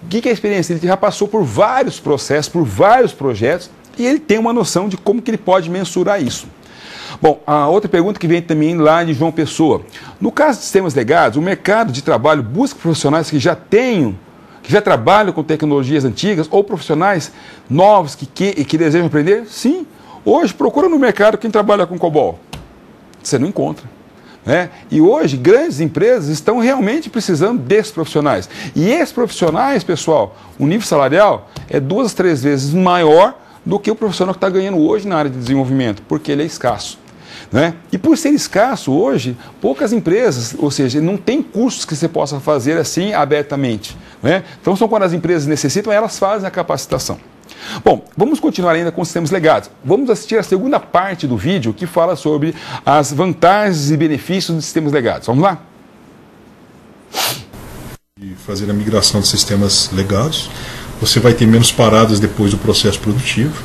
S1: O que é a experiência? Ele já passou por vários processos, por vários projetos, e ele tem uma noção de como que ele pode mensurar isso. Bom, a outra pergunta que vem também lá de João Pessoa. No caso de sistemas legados, o mercado de trabalho busca profissionais que já trabalham com tecnologias antigas ou profissionais novos que desejam aprender? Sim. Hoje, procura no mercado quem trabalha com COBOL. Você não encontra, né? E hoje, grandes empresas estão realmente precisando desses profissionais. E esses profissionais, pessoal, o nível salarial é 2 a 3 vezes maior do que o profissional que está ganhando hoje na área de desenvolvimento, porque ele é escasso, né? E por ser escasso hoje, poucas empresas, ou seja, não tem cursos que você possa fazer assim abertamente, né? Então, são quando as empresas necessitam, elas fazem a capacitação. Bom, vamos continuar ainda com sistemas legados. Vamos assistir a segunda parte do vídeo que fala sobre as vantagens e benefícios dos sistemas legados. Vamos lá?
S2: E fazer a migração de sistemas legados, você vai ter menos paradas depois do processo produtivo,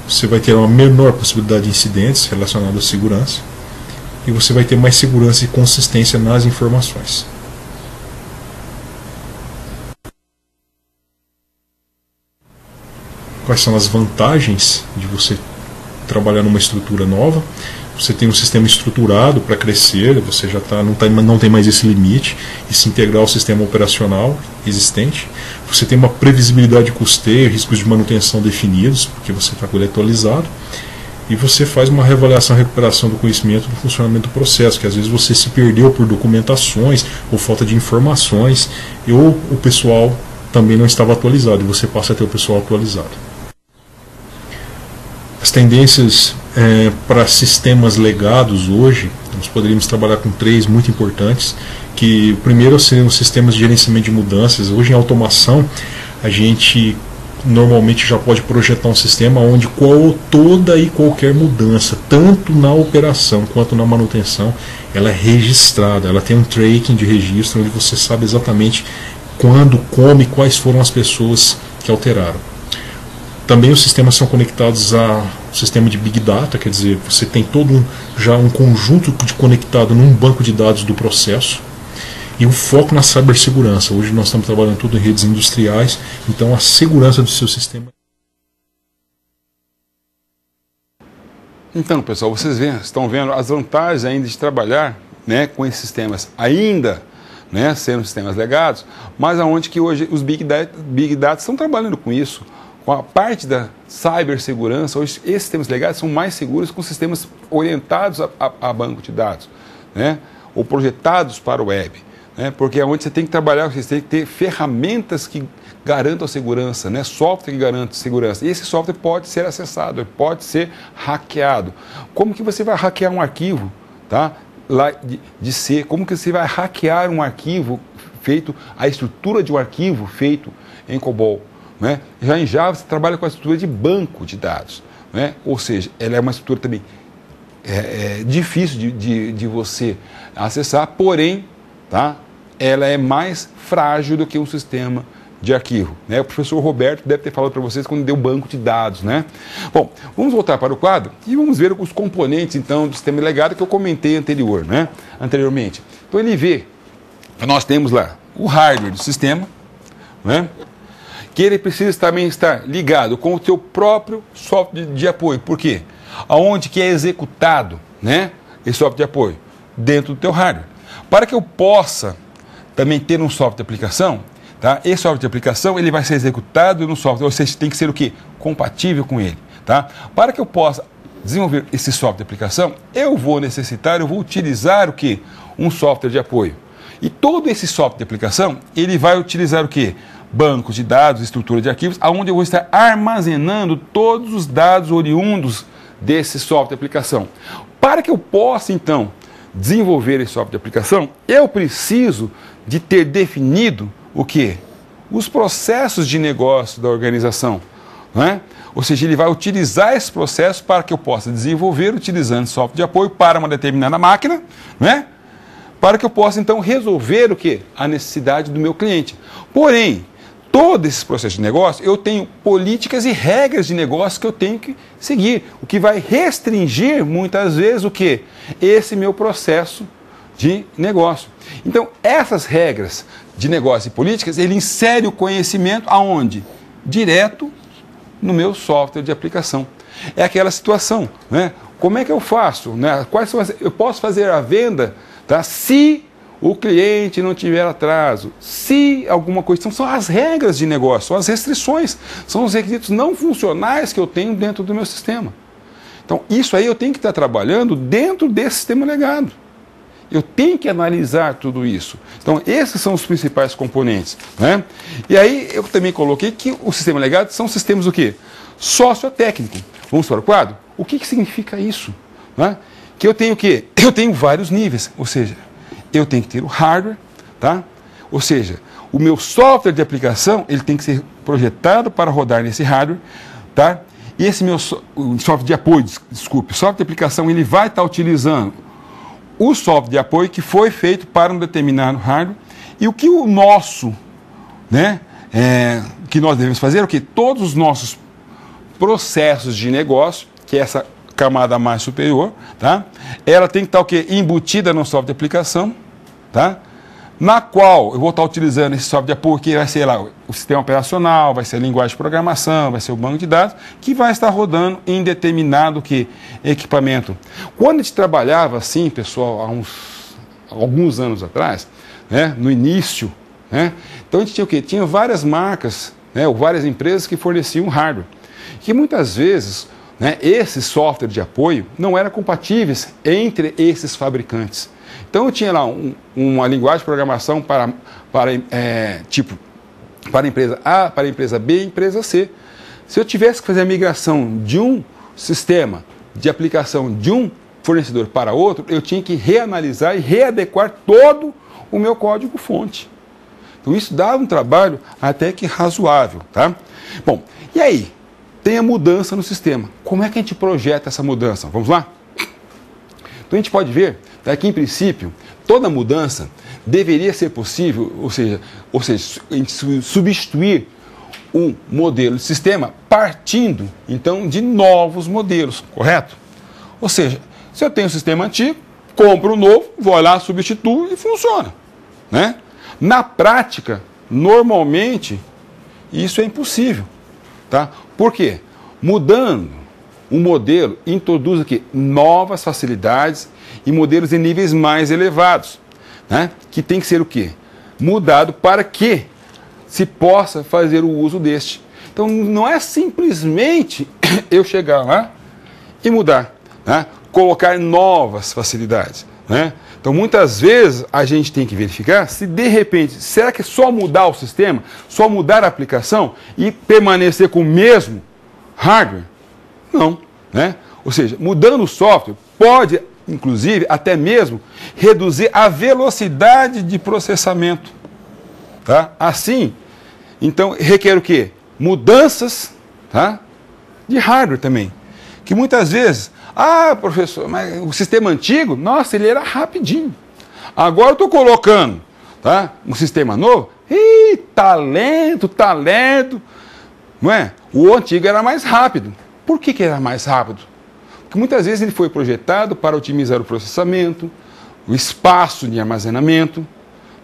S2: você vai ter uma menor possibilidade de incidentes relacionados à segurança e você vai ter mais segurança e consistência nas informações. Quais são as vantagens de você trabalhar numa estrutura nova? Você tem um sistema estruturado para crescer, você já não tem mais esse limite e se integrar ao sistema operacional existente. Você tem uma previsibilidade de custeio, riscos de manutenção definidos, porque você está com ele atualizado. E você faz uma reavaliação e recuperação do conhecimento do funcionamento do processo, que às vezes você se perdeu por documentações ou falta de informações, ou o pessoal também não estava atualizado, e você passa a ter o pessoal atualizado. As tendências para sistemas legados hoje Nós poderíamos trabalhar com 3 muito importantes, que o primeiro seriam os sistemas de gerenciamento de mudanças. Hoje em automação, a gente normalmente já pode projetar um sistema onde toda e qualquer mudança, tanto na operação quanto na manutenção, ela é registrada, ela tem um tracking de registro, onde você sabe exatamente quando, como e quais foram as pessoas que alteraram. Também os sistemas são conectados ao sistema de Big Data, quer dizer, você tem todo já um conjunto de conectado num banco de dados do processo. E o foco na cibersegurança. Hoje nós estamos trabalhando tudo em redes industriais, então a segurança do seu sistema.
S1: Então, pessoal, vocês estão vendo as vantagens ainda de trabalhar, né, com esses sistemas ainda, né, sendo sistemas legados, mas aonde que hoje os Big Data estão trabalhando com isso. Com a parte da cibersegurança, hoje esses sistemas legados são mais seguros com sistemas orientados a banco de dados, né, ou projetados para o web. Porque é onde você tem que trabalhar, você tem que ter ferramentas que garantam a segurança, né? Software que garante segurança. E esse software pode ser acessado, pode ser hackeado. Como que você vai hackear um arquivo, tá? Lá de C? Como que você vai hackear um arquivo feito, a estrutura de um arquivo feito em COBOL? Né? Já em Java você trabalha com a estrutura de banco de dados, né? Ou seja, ela é uma estrutura também difícil de você acessar, porém, tá? Ela é mais frágil do que um sistema de arquivo, né? O professor Roberto deve ter falado para vocês quando deu banco de dados, né? Bom, vamos voltar para o quadro e vamos ver os componentes, então, do sistema legado que eu comentei anteriormente. Então, ele vê que nós temos lá o hardware do sistema, né? Que ele precisa também estar ligado com o seu próprio software de apoio. Por quê? Aonde que é executado, né, esse software de apoio? Dentro do teu hardware. Para que eu possa também ter um software de aplicação, tá? Esse software de aplicação ele vai ser executado no software, ou seja, tem que ser o quê? Compatível com ele. Tá? Para que eu possa desenvolver esse software de aplicação, eu vou utilizar o quê? Um software de apoio. E todo esse software de aplicação, ele vai utilizar o quê? Bancos de dados, estrutura de arquivos, onde eu vou estar armazenando todos os dados oriundos desse software de aplicação. Para que eu possa, então, desenvolver esse software de aplicação, eu preciso de ter definido o quê? Os processos de negócio da organização. Não é? Ou seja, ele vai utilizar esse processo para que eu possa desenvolver utilizando software de apoio para uma determinada máquina, não é? Para que eu possa, então, resolver o quê? A necessidade do meu cliente. Porém, todo esse processo de negócio, eu tenho políticas e regras de negócio que eu tenho que seguir, o que vai restringir, muitas vezes, o quê? Esse meu processo de negócio. Então, essas regras de negócio e políticas, ele insere o conhecimento aonde? Direto no meu software de aplicação. É aquela situação, né? Como é que eu faço? Né? Eu posso fazer a venda, tá? Se o cliente não tiver atraso, se alguma coisa. Então, são as regras de negócio, são as restrições, são os requisitos não funcionais que eu tenho dentro do meu sistema. Então, isso aí eu tenho que estar trabalhando dentro desse sistema legado. Eu tenho que analisar tudo isso. Então, esses são os principais componentes. Né? E aí, eu também coloquei que o sistema legado são sistemas o quê? Sociotécnico. Vamos para o quadro? O que significa isso? Né? Que eu tenho o quê? Eu tenho vários níveis, ou seja, eu tenho que ter o hardware, tá? Ou seja, o meu software de aplicação ele tem que ser projetado para rodar nesse hardware, tá? E esse meu software de apoio, desculpe, o software de aplicação ele vai estar utilizando o software de apoio que foi feito para um determinado hardware e o que o nosso, né, que nós devemos fazer é o que todos os nossos processos de negócio, que é essa camada mais superior, tá? Ela tem que estar o quê? Embutida no software de aplicação, tá? Na qual eu vou estar utilizando esse software de apoio, que vai ser lá o sistema operacional, vai ser a linguagem de programação, vai ser o banco de dados, que vai estar rodando em determinado equipamento. Quando a gente trabalhava assim, pessoal, há alguns anos atrás, né, no início, né, então a gente tinha o quê? Tinha várias marcas, né, ou várias empresas que forneciam hardware, que muitas vezes, né, esses software de apoio não eram compatíveis entre esses fabricantes. Então eu tinha lá uma linguagem de programação para a empresa A, para a empresa B e empresa C. Se eu tivesse que fazer a migração de um sistema de aplicação de um fornecedor para outro, eu tinha que reanalisar e readequar todo o meu código-fonte. Então isso dava um trabalho até que razoável, tá? Bom, e aí? Tem a mudança no sistema. Como é que a gente projeta essa mudança? Vamos lá? Então a gente pode ver que, em princípio, toda mudança deveria ser possível, ou seja, a gente substituir um modelo de sistema partindo, então, de novos modelos, correto? Ou seja, se eu tenho um sistema antigo, compro um novo, vou lá, substituo e funciona, né? Na prática, normalmente, isso é impossível, tá? Por quê? Mudando um modelo, introduz aqui novas facilidades e modelos em níveis mais elevados, né? Que tem que ser o quê? Mudado para que se possa fazer o uso deste. Então, não é simplesmente eu chegar lá e mudar, né? Colocar novas facilidades, né? Então, muitas vezes, a gente tem que verificar se, de repente, será que é só mudar o sistema, só mudar a aplicação e permanecer com o mesmo hardware? Não, né? Ou seja, mudando o software, pode, inclusive, até mesmo, reduzir a velocidade de processamento, tá? Assim, então, requer o quê? Mudanças, tá? De hardware também. Que muitas vezes, professor, mas o sistema antigo, nossa, ele era rapidinho. Agora eu estou colocando, tá? Um sistema novo, tá lento, não é? O antigo era mais rápido. Por que era mais rápido? Porque muitas vezes ele foi projetado para otimizar o processamento, o espaço de armazenamento,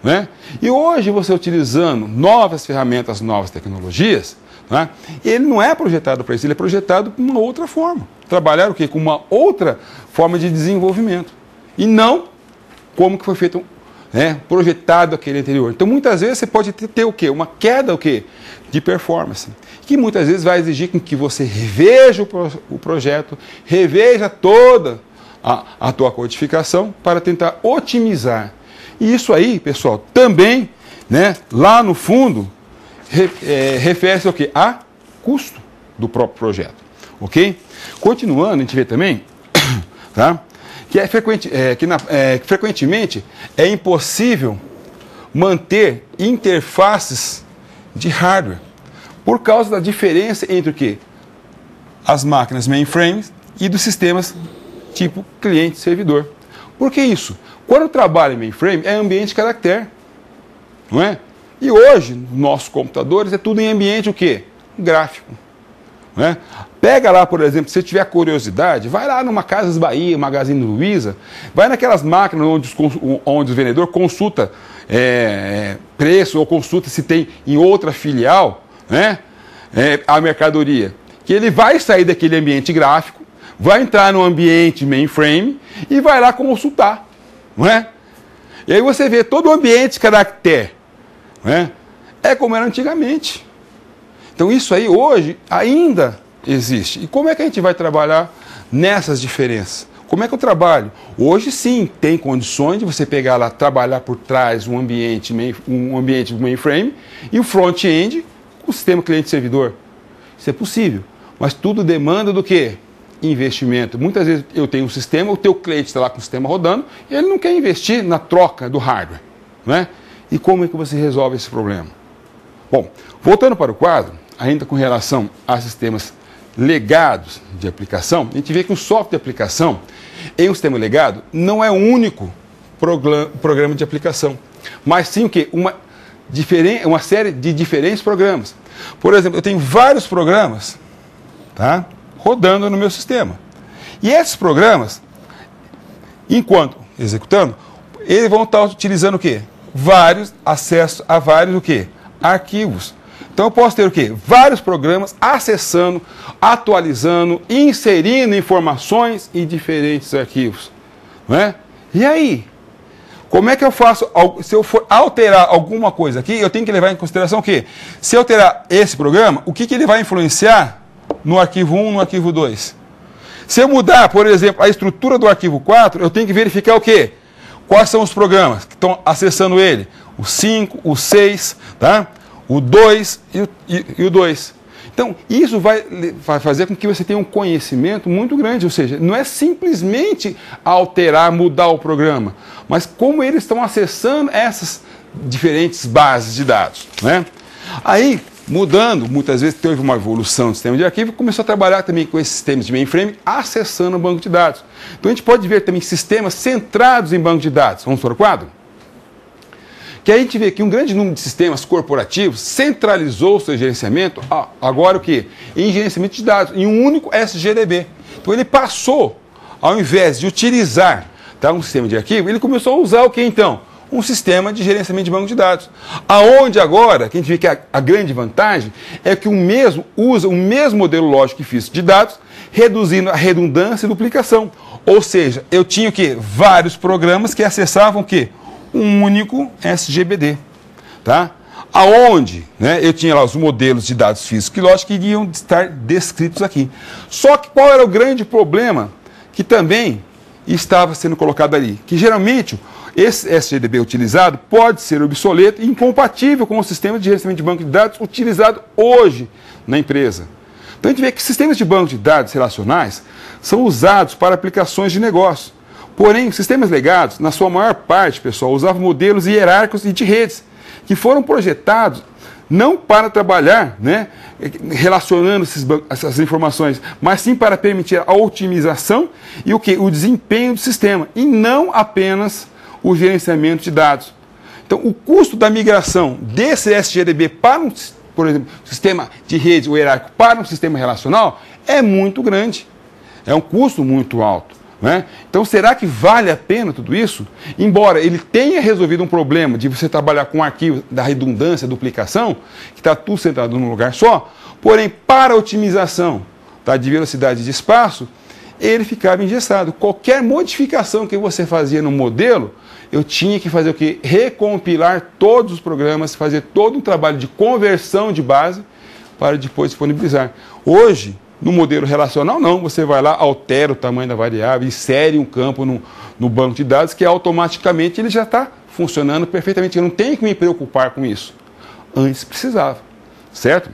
S1: né? E hoje você utilizando novas ferramentas, novas tecnologias, né? Ele não é projetado para isso, ele é projetado com uma outra forma. Trabalhar o quê? Com uma outra forma de desenvolvimento. E não como que foi feito, né, projetado aquele anterior. Então muitas vezes você pode ter o quê? Uma queda o quê? De performance. Que muitas vezes vai exigir que você reveja o projeto, reveja toda a tua codificação para tentar otimizar. E isso aí, pessoal, também, né, lá no fundo, refere-se ao quê? A custo do próprio projeto. Ok? Continuando, a gente vê também, tá, que frequentemente é impossível manter interfaces de hardware por causa da diferença entre o quê? As máquinas mainframes e dos sistemas tipo cliente-servidor. Por que isso? Quando eu trabalho em mainframe, é ambiente caractere, não é? E hoje, nossos computadores, é tudo em ambiente o quê? Gráfico. Não é? Pega lá, por exemplo, se você tiver curiosidade, vai lá numa Casas Bahia, Magazine Luiza, vai naquelas máquinas onde o vendedor consulta preço ou consulta se tem em outra filial, né, a mercadoria. Que ele vai sair daquele ambiente gráfico, vai entrar no ambiente mainframe e vai lá consultar. Não é? E aí você vê todo o ambiente caractere, não é? É como era antigamente. Então isso aí hoje ainda existe. E como é que a gente vai trabalhar nessas diferenças? Como é que eu trabalho? Hoje sim tem condições de você pegar lá, trabalhar por trás um ambiente mainframe e o front-end com o sistema cliente-servidor. Isso é possível. Mas tudo demanda do quê? Investimento. Muitas vezes eu tenho um sistema, o teu cliente está lá com o sistema rodando e ele não quer investir na troca do hardware, né? E como é que você resolve esse problema? Bom, voltando para o quadro, ainda com relação a sistemas legados de aplicação, a gente vê que o software de aplicação em um sistema legado não é o único programa de aplicação, mas sim o quê? Uma série de diferentes programas. Por exemplo, eu tenho vários programas, tá, rodando no meu sistema. E esses programas, enquanto executando, eles vão estar utilizando o quê? Acessos a vários o quê? Arquivos. Então eu posso ter o quê? Vários programas acessando, atualizando, inserindo informações em diferentes arquivos. Não é? E aí? Como é que eu faço? Se eu for alterar alguma coisa aqui, eu tenho que levar em consideração o quê? Se eu alterar esse programa, o que ele vai influenciar no arquivo 1, no arquivo 2? Se eu mudar, por exemplo, a estrutura do arquivo 4, eu tenho que verificar o quê? Quais são os programas que estão acessando ele? O 5, o 6, tá? O 2 e o 2. Então, isso vai fazer com que você tenha um conhecimento muito grande, ou seja, não é simplesmente alterar, mudar o programa, mas como eles estão acessando essas diferentes bases de dados, né? Aí, mudando, muitas vezes teve uma evolução do sistema de arquivo, começou a trabalhar também com esses sistemas de mainframe, acessando o banco de dados. Então, a gente pode ver também sistemas centrados em banco de dados. Vamos para o quadro? Que aí a gente vê que um grande número de sistemas corporativos centralizou o seu gerenciamento, agora o quê? Em gerenciamento de dados, em um único SGDB. Então ele passou, ao invés de utilizar um sistema de arquivo, ele começou a usar o que então? Um sistema de gerenciamento de banco de dados. Aonde agora, que a gente vê que a grande vantagem é que o mesmo usa o mesmo modelo lógico e físico de dados, reduzindo a redundância e duplicação. Ou seja, eu tinha o quê? Vários programas que acessavam o quê? Um único SGBD, tá? Aonde, né, eu tinha lá os modelos de dados físicos e lógicos que iriam estar descritos aqui. Só que qual era o grande problema que também estava sendo colocado ali? Que geralmente esse SGDB utilizado pode ser obsoleto e incompatível com o sistema de gerenciamento de banco de dados utilizado hoje na empresa. Então a gente vê que sistemas de banco de dados relacionais são usados para aplicações de negócio. Porém, sistemas legados, na sua maior parte, pessoal, usavam modelos hierárquicos e de redes, que foram projetados não para trabalhar, né, relacionando essas informações, mas sim para permitir a otimização e o desempenho do sistema, e não apenas o gerenciamento de dados. Então, o custo da migração desse SGDB para por exemplo, sistema de rede ou hierárquico para um sistema relacional é muito grande. É um custo muito alto. Né? Então, será que vale a pena tudo isso? Embora ele tenha resolvido um problema de você trabalhar com arquivos da redundância, duplicação, que está tudo centrado num lugar só, porém, para a otimização de velocidade de espaço, ele ficava engessado. Qualquer modificação que você fazia no modelo, eu tinha que fazer o quê? Recompilar todos os programas, fazer todo um trabalho de conversão de base para depois disponibilizar. Hoje, no modelo relacional, não. Você vai lá, altera o tamanho da variável, insere um campo no banco de dados que automaticamente ele já está funcionando perfeitamente. Eu não tenho que me preocupar com isso. Antes precisava, certo?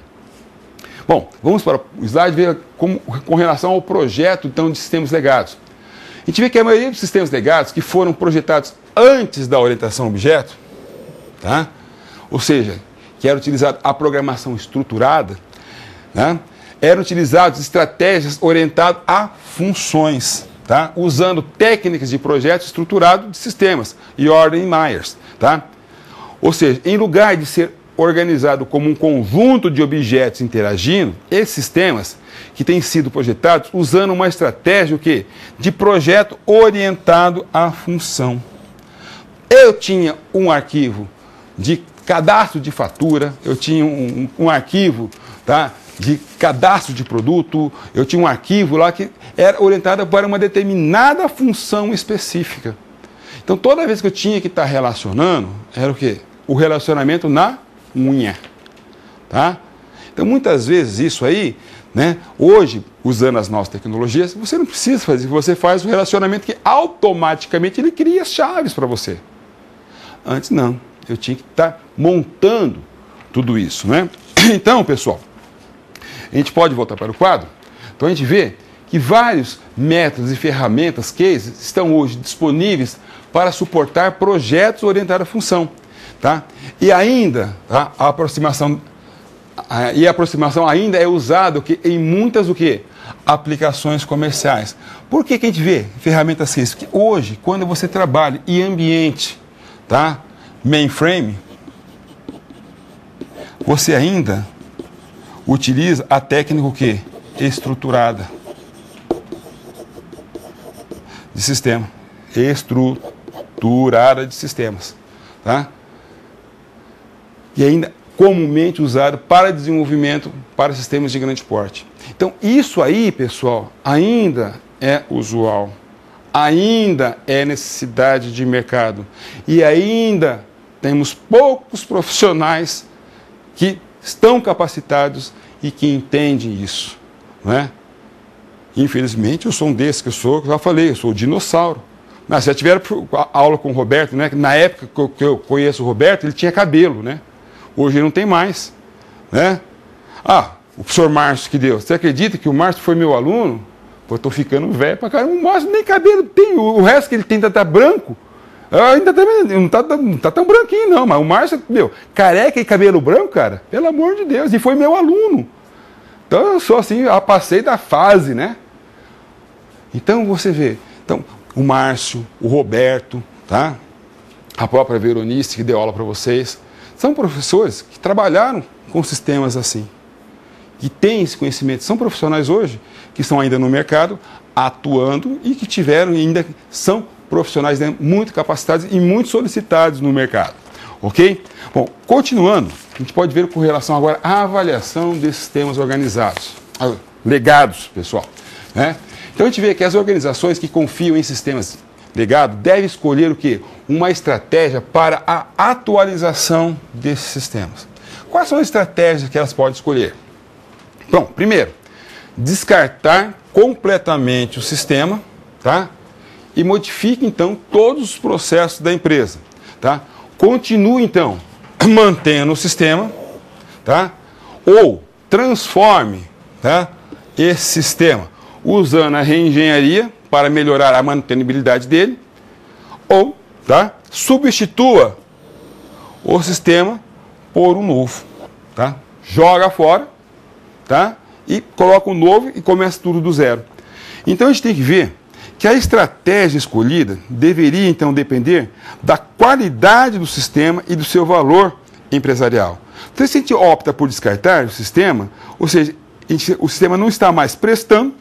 S1: Bom, vamos para o slide ver com relação ao projeto então, de sistemas legados. A gente vê que a maioria dos sistemas legados que foram projetados antes da orientação a objeto, tá? Ou seja, que era utilizada a programação estruturada, né? Eram utilizadas estratégias orientadas a funções, tá? Usando técnicas de projeto estruturado de sistemas, Jordan e Myers. Tá? Ou seja, em lugar de ser organizado como um conjunto de objetos interagindo, esses sistemas que têm sido projetados usando uma estratégia o quê? De projeto orientado à função. Eu tinha um arquivo de cadastro de fatura, eu tinha um arquivo, tá, de cadastro de produto, eu tinha um arquivo lá que era orientado para uma determinada função específica. Então, toda vez que eu tinha que estar relacionando, era o quê? O relacionamento na unha. Tá? Então, muitas vezes isso aí, né, hoje, usando as novas tecnologias, você não precisa fazer, você faz o relacionamento que automaticamente ele cria as chaves para você. Antes não, eu tinha que estar montando tudo isso, né? Então, pessoal, a gente pode voltar para o quadro? Então a gente vê que vários métodos e ferramentas, cases, estão hoje disponíveis para suportar projetos orientados à função. Tá? E ainda, tá, a aproximação ainda é usada em muitas aplicações comerciais. Por que a gente vê ferramentas cases? Porque hoje, quando você trabalha em ambiente, tá, mainframe, você ainda utiliza a técnica o quê? Estruturada de sistema. Estruturada de sistemas. Tá? E ainda comumente usado para desenvolvimento para sistemas de grande porte. Então, isso aí, pessoal, ainda é usual. Ainda é necessidade de mercado. E ainda temos poucos profissionais que estão capacitados e que entendem isso, não é? Infelizmente, eu sou um desses que eu já falei, eu sou o dinossauro. Mas já tiveram aula com o Roberto, né? Na época que eu conheço o Roberto, ele tinha cabelo, né? Hoje ele não tem mais, né? o professor Márcio que deu. Você acredita que o Márcio foi meu aluno? Pô, eu tô ficando velho pra caramba. O Márcio nem cabelo tem. O resto que ele tem ainda tá branco. Ainda não tá tão branquinho, não. Mas o Márcio, meu, careca e cabelo branco, cara, pelo amor de Deus. E foi meu aluno. Então eu sou assim, eu passei da fase, né? Então você vê. Então, o Márcio, o Roberto, tá? A própria Veronice, que deu aula para vocês. São professores que trabalharam com sistemas assim. Que têm esse conhecimento. São profissionais hoje que estão ainda no mercado, atuando e que tiveram e ainda são profissionais, né, muito capacitados e muito solicitados no mercado. Ok? Bom, continuando, a gente pode ver com relação agora à avaliação desses sistemas organizados. Legados, pessoal. Né? Então a gente vê que as organizações que confiam em sistemas legados devem escolher o quê? Uma estratégia para a atualização desses sistemas. Quais são as estratégias que elas podem escolher? Bom, primeiro, descartar completamente o sistema, tá? E modifique, então, todos os processos da empresa, tá? Continue, então, mantendo o sistema, tá? Ou transforme, tá, esse sistema usando a reengenharia para melhorar a mantenibilidade dele, ou, tá, substitua o sistema por um novo, tá? Joga fora, tá? E coloca um novo e começa tudo do zero. Então a gente tem que ver que a estratégia escolhida deveria então depender da qualidade do sistema e do seu valor empresarial. Então se a gente opta por descartar o sistema, ou seja, o sistema não está mais prestando,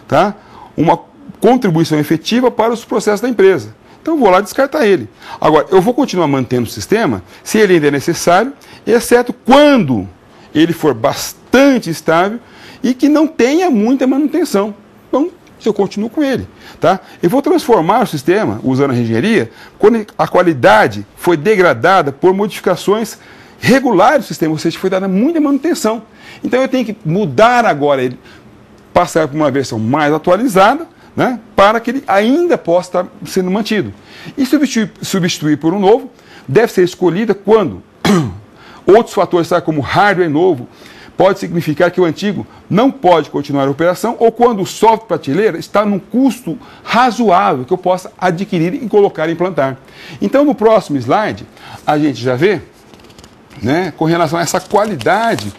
S1: tá, uma contribuição efetiva para os processos da empresa. Então eu vou lá descartar ele. Agora, eu vou continuar mantendo o sistema se ele ainda é necessário, exceto quando ele for bastante estável e que não tenha muita manutenção. Então, eu continuo com ele. Tá? Eu vou transformar o sistema, usando a engenharia, quando a qualidade foi degradada por modificações regulares do sistema, ou seja, foi dada muita manutenção. Então, eu tenho que mudar agora ele, passar por uma versão mais atualizada, né, para que ele ainda possa estar sendo mantido. E substituir por um novo deve ser escolhida quando outros fatores, tá, como hardware novo, pode significar que o antigo não pode continuar a operação, ou quando o software prateleira está num custo razoável que eu possa adquirir e colocar e implantar. Então, no próximo slide, a gente já vê, né, com relação a essa qualidade,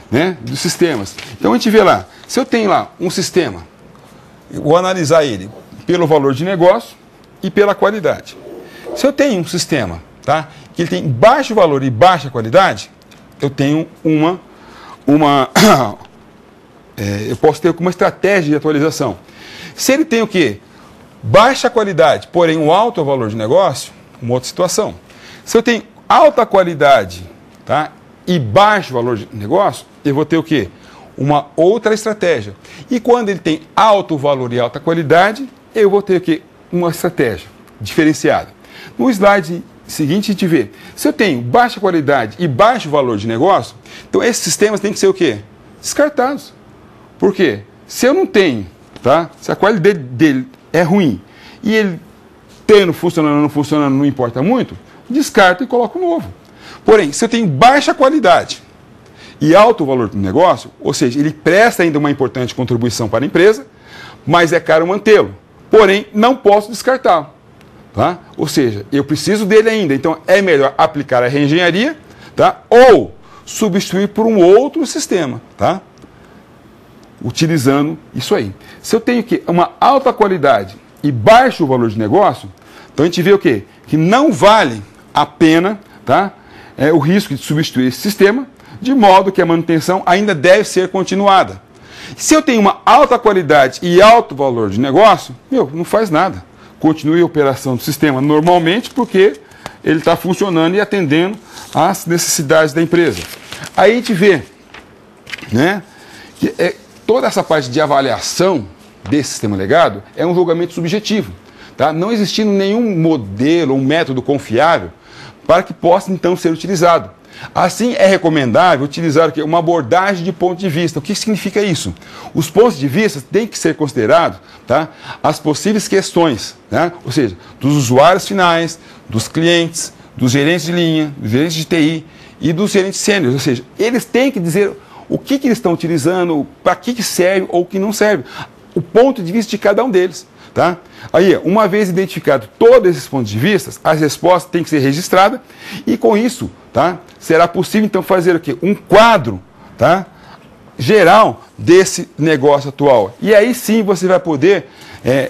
S1: né, dos sistemas. Então, a gente vê lá, se eu tenho lá um sistema, eu vou analisar ele pelo valor de negócio e pela qualidade. Se eu tenho um sistema, tá, que ele tem baixo valor e baixa qualidade, eu tenho eu posso ter uma estratégia de atualização. Se ele tem o quê? Baixa qualidade, porém um alto valor de negócio, uma outra situação. Se eu tenho alta qualidade, tá, e baixo valor de negócio, eu vou ter o quê? Uma outra estratégia. E quando ele tem alto valor e alta qualidade, eu vou ter o quê? Uma estratégia diferenciada. No slide seguinte, a gente vê, se eu tenho baixa qualidade e baixo valor de negócio, então esses sistemas têm que ser o quê? Descartados. Por quê? Se eu não tenho, tá? Se a qualidade dele é ruim e ele tendo, funcionando ou não funcionando, não importa muito, descarto e coloco novo. Porém, se eu tenho baixa qualidade e alto valor do negócio, ou seja, ele presta ainda uma importante contribuição para a empresa, mas é caro mantê-lo. Porém, não posso descartá-lo. Tá? Ou seja, eu preciso dele ainda, então é melhor aplicar a reengenharia, tá? Ou substituir por um outro sistema, tá? Utilizando isso aí. Se eu tenho uma alta qualidade e baixo valor de negócio, então a gente vê o quê? Que não vale a pena, tá, o risco de substituir esse sistema, de modo que a manutenção ainda deve ser continuada. Se eu tenho uma alta qualidade e alto valor de negócio, não faz nada. Continue a operação do sistema normalmente, porque ele está funcionando e atendendo às necessidades da empresa. Aí a gente vê, né, que toda essa parte de avaliação desse sistema legado é um julgamento subjetivo, tá? Não existindo nenhum modelo ou método confiável para que possa então ser utilizado. Assim, é recomendável utilizar uma abordagem de ponto de vista. O que significa isso? Os pontos de vista têm que ser considerados, tá, as possíveis questões, né, ou seja, dos usuários finais, dos clientes, dos gerentes de linha, dos gerentes de TI e dos gerentes sêniores. Ou seja, eles têm que dizer o que eles estão utilizando, para que serve ou o que não serve. O ponto de vista de cada um deles. Tá? Aí, uma vez identificado todos esses pontos de vista, as respostas têm que ser registradas e com isso, tá, será possível então fazer o quê? Um quadro, tá, geral desse negócio atual. E aí sim você vai poder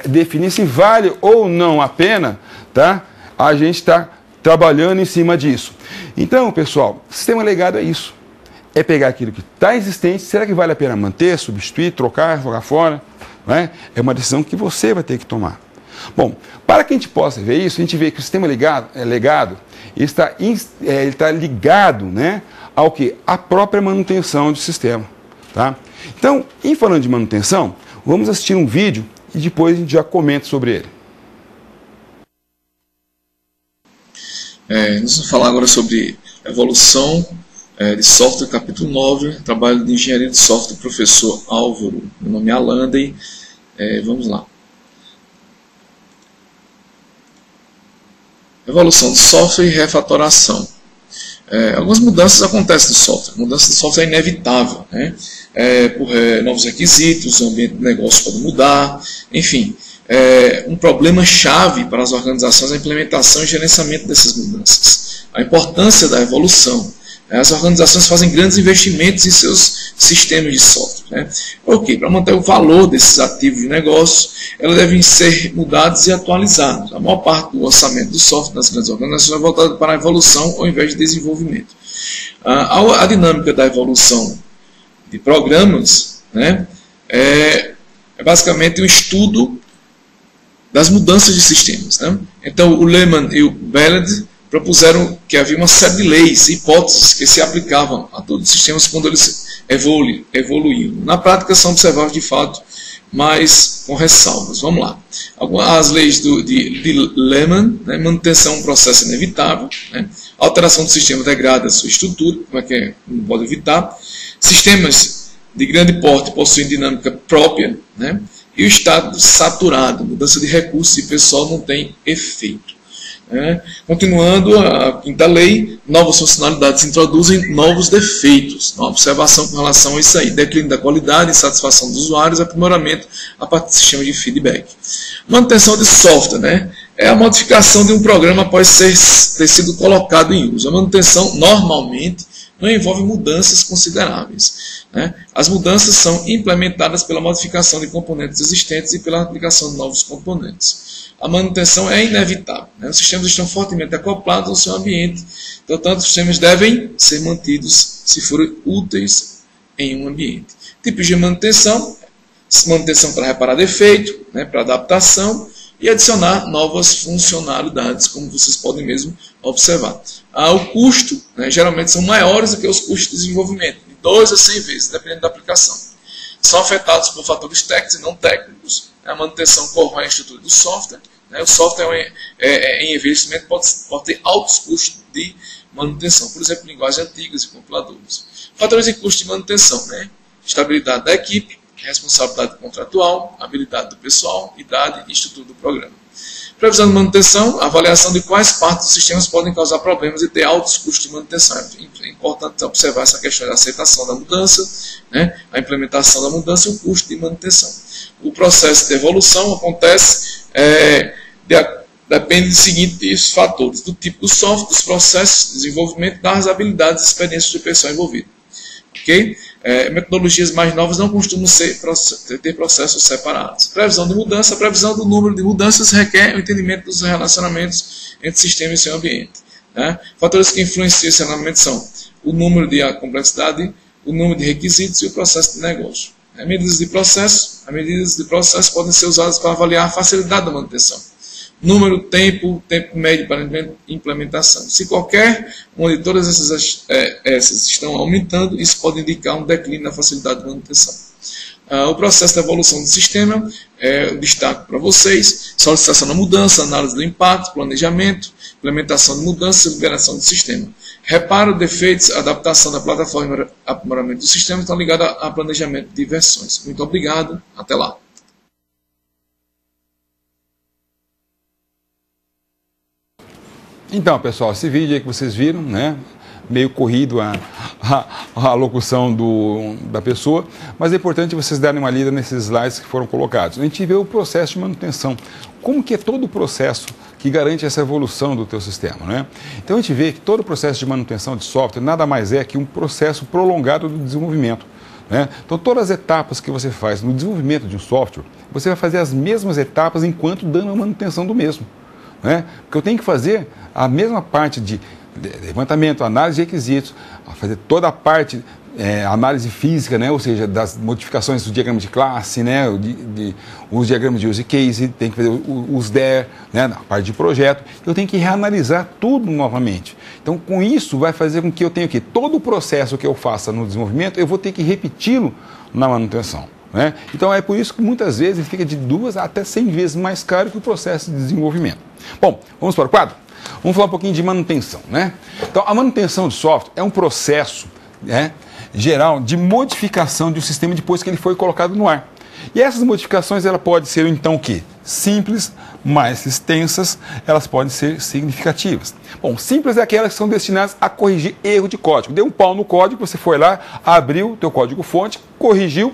S1: definir se vale ou não a pena, tá, a gente está trabalhando em cima disso. Então, pessoal, sistema legado é isso. É pegar aquilo que está existente, será que vale a pena manter, substituir, trocar, jogar fora? É uma decisão que você vai ter que tomar. Bom, para que a gente possa ver isso, a gente vê que o sistema legado está ligado, né, ao que? A própria manutenção do sistema. Tá? Então, em falando de manutenção, vamos assistir um vídeo e depois a gente já comenta sobre ele.
S3: Nós vamos falar agora sobre evolução de software, capítulo 9, trabalho de engenharia de software do professor Álvaro. Meu nome é Alandem. Vamos lá. Evolução de software e refatoração. Algumas mudanças acontecem no software. A mudança de software é inevitável, né? Por novos requisitos, o ambiente de negócio pode mudar, enfim. Um problema-chave para as organizações é a implementação e gerenciamento dessas mudanças. A importância da evolução. As organizações fazem grandes investimentos em seus sistemas de software. Né? Ok, para manter o valor desses ativos de negócio, elas devem ser mudadas e atualizadas. A maior parte do orçamento do software das grandes organizações é voltada para a evolução ao invés de desenvolvimento. A dinâmica da evolução de programas, né, é basicamente um estudo das mudanças de sistemas. Né? Então, o Lehman e o Ballard propuseram que havia uma série de leis e hipóteses que se aplicavam a todos os sistemas quando eles evoluíam. Na prática, são observáveis de fato, mas com ressalvas. Vamos lá. As leis de Lehman, né, manutenção é um processo inevitável, né, alteração do sistema degrada sua estrutura, como é que não pode evitar. Sistemas de grande porte possuem dinâmica própria, né, e o estado saturado, mudança de recursos e pessoal não tem efeito. Continuando, a quinta lei, novas funcionalidades introduzem novos defeitos. Uma observação com relação a isso aí: declínio da qualidade e satisfação dos usuários, aprimoramento a partir do sistema de feedback. Manutenção de software, né? É a modificação de um programa após ter sido colocado em uso. A manutenção, normalmente, não envolve mudanças consideráveis. Né? As mudanças são implementadas pela modificação de componentes existentes e pela aplicação de novos componentes. A manutenção é inevitável. Né? Os sistemas estão fortemente acoplados ao seu ambiente, portanto, os sistemas devem ser mantidos se forem úteis em um ambiente. Tipos de manutenção: manutenção para reparar defeito, né, para adaptação e adicionar novas funcionalidades, como vocês podem mesmo observar. O custo, né, geralmente são maiores do que os custos de desenvolvimento, de 2 a 100 vezes, dependendo da aplicação. São afetados por fatores técnicos e não técnicos. A manutenção corrói a estrutura do software. Né? O software em envelhecimento pode ter altos custos de manutenção, por exemplo, linguagens antigas e compiladores. Fatores de custo de manutenção: né? Estabilidade da equipe, responsabilidade contratual, habilidade do pessoal, idade e estrutura do programa. Previsão de manutenção: avaliação de quais partes dos sistemas podem causar problemas e ter altos custos de manutenção. É importante observar essa questão da aceitação da mudança, né, a implementação da mudança e o custo de manutenção. O processo de evolução acontece, depende dos seguintes fatores: do tipo do software, dos processos de desenvolvimento, das habilidades e experiências do pessoal envolvido. Okay? Metodologias mais novas não costumam ter processos separados. Previsão de mudança: a previsão do número de mudanças requer o entendimento dos relacionamentos entre sistema e seu ambiente. Né? Fatores que influenciam esse relacionamento são o número de complexidade, o número de requisitos e o processo de negócio. As medidas de processo podem ser usadas para avaliar a facilidade da manutenção. Número, tempo médio para implementação. Se qualquer uma de todas essas estão aumentando, isso pode indicar um declínio na facilidade de manutenção. O processo de evolução do sistema, eu destaco para vocês: solicitação da mudança, análise do impacto, planejamento, implementação de mudanças e liberação do sistema. Reparo, defeitos, adaptação da plataforma e aprimoramento do sistema estão ligados a planejamento de versões. Muito obrigado, até lá.
S1: Então, pessoal, esse vídeo aí que vocês viram, né, meio corrido a locução da pessoa, mas é importante vocês darem uma lida nesses slides que foram colocados. A gente vê o processo de manutenção, como que é todo o processo que garante essa evolução do teu sistema, né? Então a gente vê que todo o processo de manutenção de software nada mais é que um processo prolongado do desenvolvimento, né? Então todas as etapas que você faz no desenvolvimento de um software, você vai fazer as mesmas etapas enquanto dando a manutenção do mesmo, né? Porque eu tenho que fazer a mesma parte de levantamento, análise de requisitos, fazer toda a parte análise física, né? Ou seja, das modificações do diagrama de classe, né? Os diagramas de use case, tem que fazer os DER, né? Na parte de projeto, eu tenho que reanalisar tudo novamente. Então, com isso, vai fazer com que eu tenha que todo o processo que eu faça no desenvolvimento, eu vou ter que repeti-lo na manutenção, né? Então, é por isso que muitas vezes ele fica de 2 até 100 vezes mais caro que o processo de desenvolvimento. Bom, vamos para o quadro? Vamos falar um pouquinho de manutenção, né? Então, a manutenção de software é um processo, né, geral de modificação de um sistema depois que ele foi colocado no ar. E essas modificações, ela pode ser então o quê? Simples, mais extensas, elas podem ser significativas. Bom, simples é aquelas que são destinadas a corrigir erro de código. Deu um pau no código, você foi lá, abriu o teu código-fonte, corrigiu,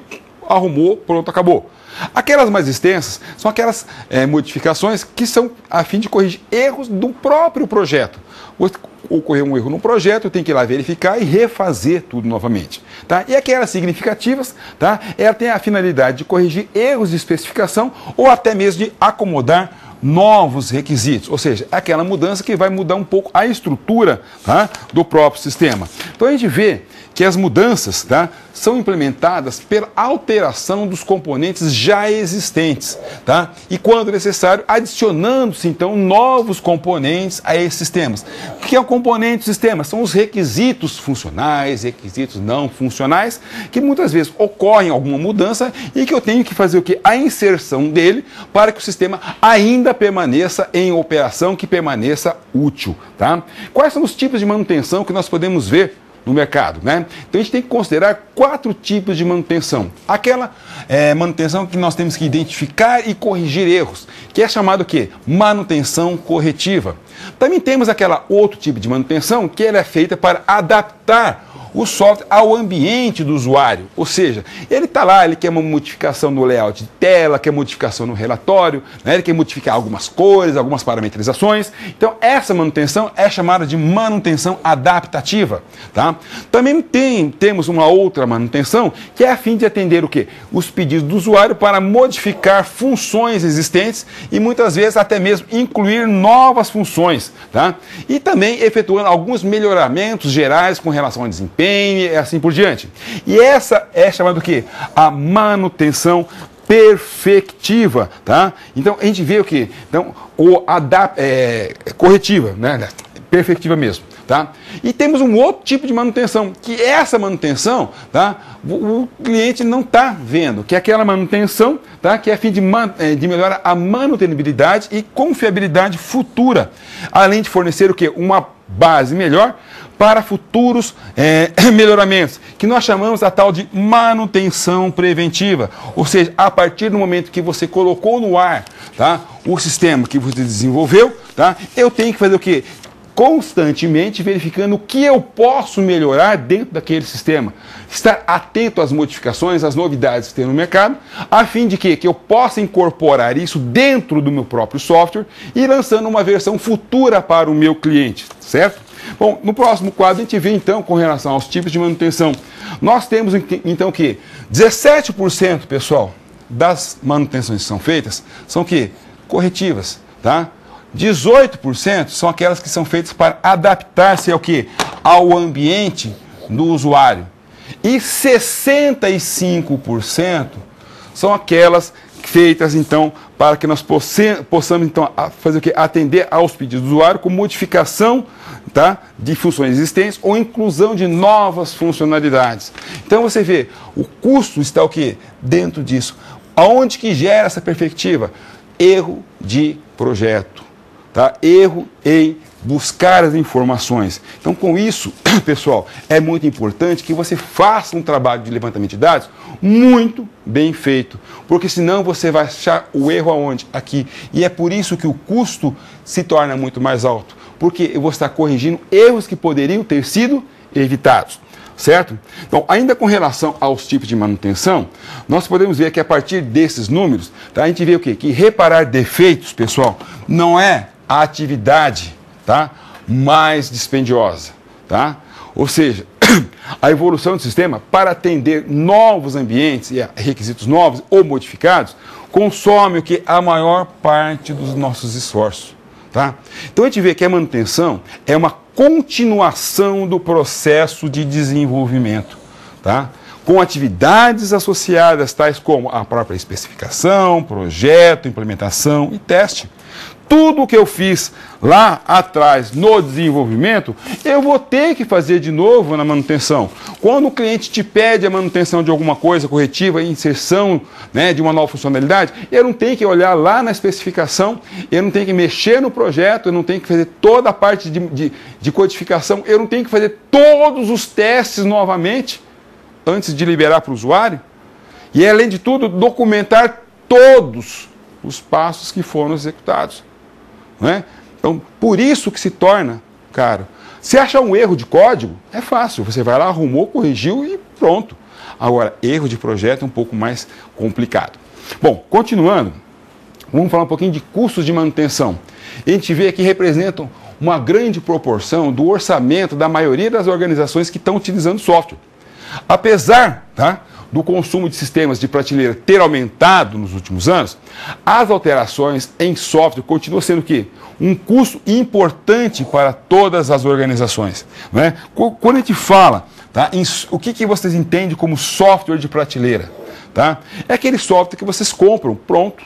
S1: arrumou, pronto, acabou. Aquelas mais extensas são aquelas modificações que são a fim de corrigir erros do próprio projeto. Ocorreu um erro no projeto, eu tenho que ir lá verificar e refazer tudo novamente, tá? E aquelas significativas, tá? Ela tem a finalidade de corrigir erros de especificação ou até mesmo de acomodar novos requisitos, ou seja, aquela mudança que vai mudar um pouco a estrutura, tá, do próprio sistema. Então a gente vê que as mudanças, tá, são implementadas pela alteração dos componentes já existentes, tá? E quando necessário, adicionando-se então novos componentes a esses sistemas. O que é o componente do sistema? São os requisitos funcionais, requisitos não funcionais, que muitas vezes ocorrem alguma mudança e que eu tenho que fazer o quê? A inserção dele para que o sistema ainda permaneça em operação, que permaneça útil, tá? Quais são os tipos de manutenção que nós podemos ver no mercado, né? Então a gente tem que considerar 4 tipos de manutenção. Aquela manutenção que nós temos que identificar e corrigir erros, que é chamado o quê? Manutenção corretiva. Também temos aquela outro tipo de manutenção que ela é feita para adaptar o software ao ambiente do usuário, ou seja, ele está lá, ele quer uma modificação no layout de tela, quer modificação no relatório, né? Ele quer modificar algumas cores, algumas parametrizações. Então essa manutenção é chamada de manutenção adaptativa, tá? Também temos uma outra manutenção que é a fim de atender o quê? Os pedidos do usuário para modificar funções existentes e muitas vezes até mesmo incluir novas funções, tá? E também efetuando alguns melhoramentos gerais com relação ao desempenho e assim por diante. E essa é chamada o quê? A manutenção perfectiva, tá? Então a gente vê o quê? Então, corretiva, né? Perfectiva mesmo, tá? E temos um outro tipo de manutenção, que essa manutenção, tá? O cliente não está vendo, que é aquela manutenção, tá? Que é a fim de melhorar a manutenibilidade e confiabilidade futura, além de fornecer o quê? Uma base melhor para futuros melhoramentos, que nós chamamos a tal de manutenção preventiva. Ou seja, a partir do momento que você colocou no ar, tá, o sistema que você desenvolveu, tá, eu tenho que fazer o quê? Constantemente verificando o que eu posso melhorar dentro daquele sistema. Estar atento às modificações, às novidades que tem no mercado, a fim de que eu possa incorporar isso dentro do meu próprio software e lançando uma versão futura para o meu cliente, certo? Bom, no próximo quadro a gente vê então com relação aos tipos de manutenção. Nós temos então que 17%, pessoal, das manutenções que são feitas são que corretivas, tá? 18% são aquelas que são feitas para adaptar-se ao quê? Ao ambiente do usuário. E 65% são aquelas feitas então para que nós possamos então fazer o quê? Atender aos pedidos do usuário com modificação, tá, de funções existentes ou inclusão de novas funcionalidades. Então você vê, o custo está o quê? Dentro disso. Aonde que gera essa perspectiva? Erro de projeto. Tá? Erro em buscar as informações. Então, com isso, pessoal, é muito importante que você faça um trabalho de levantamento de dados muito bem feito, porque senão você vai achar o erro aonde? Aqui. E é por isso que o custo se torna muito mais alto, porque eu vou estar corrigindo erros que poderiam ter sido evitados. certo? Então, ainda com relação aos tipos de manutenção, nós podemos ver que a partir desses números, tá, a gente vê o quê? Que reparar defeitos, pessoal, não é a atividade, tá, mais dispendiosa, tá? Ou seja, a evolução do sistema para atender novos ambientes e requisitos novos ou modificados consome o que? A maior parte dos nossos esforços. Tá? Então a gente vê que a manutenção é uma continuação do processo de desenvolvimento, tá? Com atividades associadas tais como a própria especificação, projeto, implementação e teste. Tudo o que eu fiz lá atrás no desenvolvimento, eu vou ter que fazer de novo na manutenção. Quando o cliente te pede a manutenção de alguma coisa corretiva, inserção, né, de uma nova funcionalidade, eu não tenho que olhar lá na especificação, eu não tenho que mexer no projeto, eu não tenho que fazer toda a parte de codificação, eu não tenho que fazer todos os testes novamente antes de liberar para o usuário. E, além de tudo, documentar todos os passos que foram executados. Né? Então, por isso que se torna caro. Se achar um erro de código, é fácil. Você vai lá, arrumou, corrigiu e pronto. Agora, erro de projeto é um pouco mais complicado. Bom, continuando, vamos falar um pouquinho de custos de manutenção. A gente vê que representam uma grande proporção do orçamento da maioria das organizações que estão utilizando software. Apesar, tá, do consumo de sistemas de prateleira ter aumentado nos últimos anos, as alterações em software continuam sendo o quê? Um custo importante para todas as organizações. Né? Quando a gente fala, tá, o que vocês entendem como software de prateleira? Tá? É aquele software que vocês compram, pronto.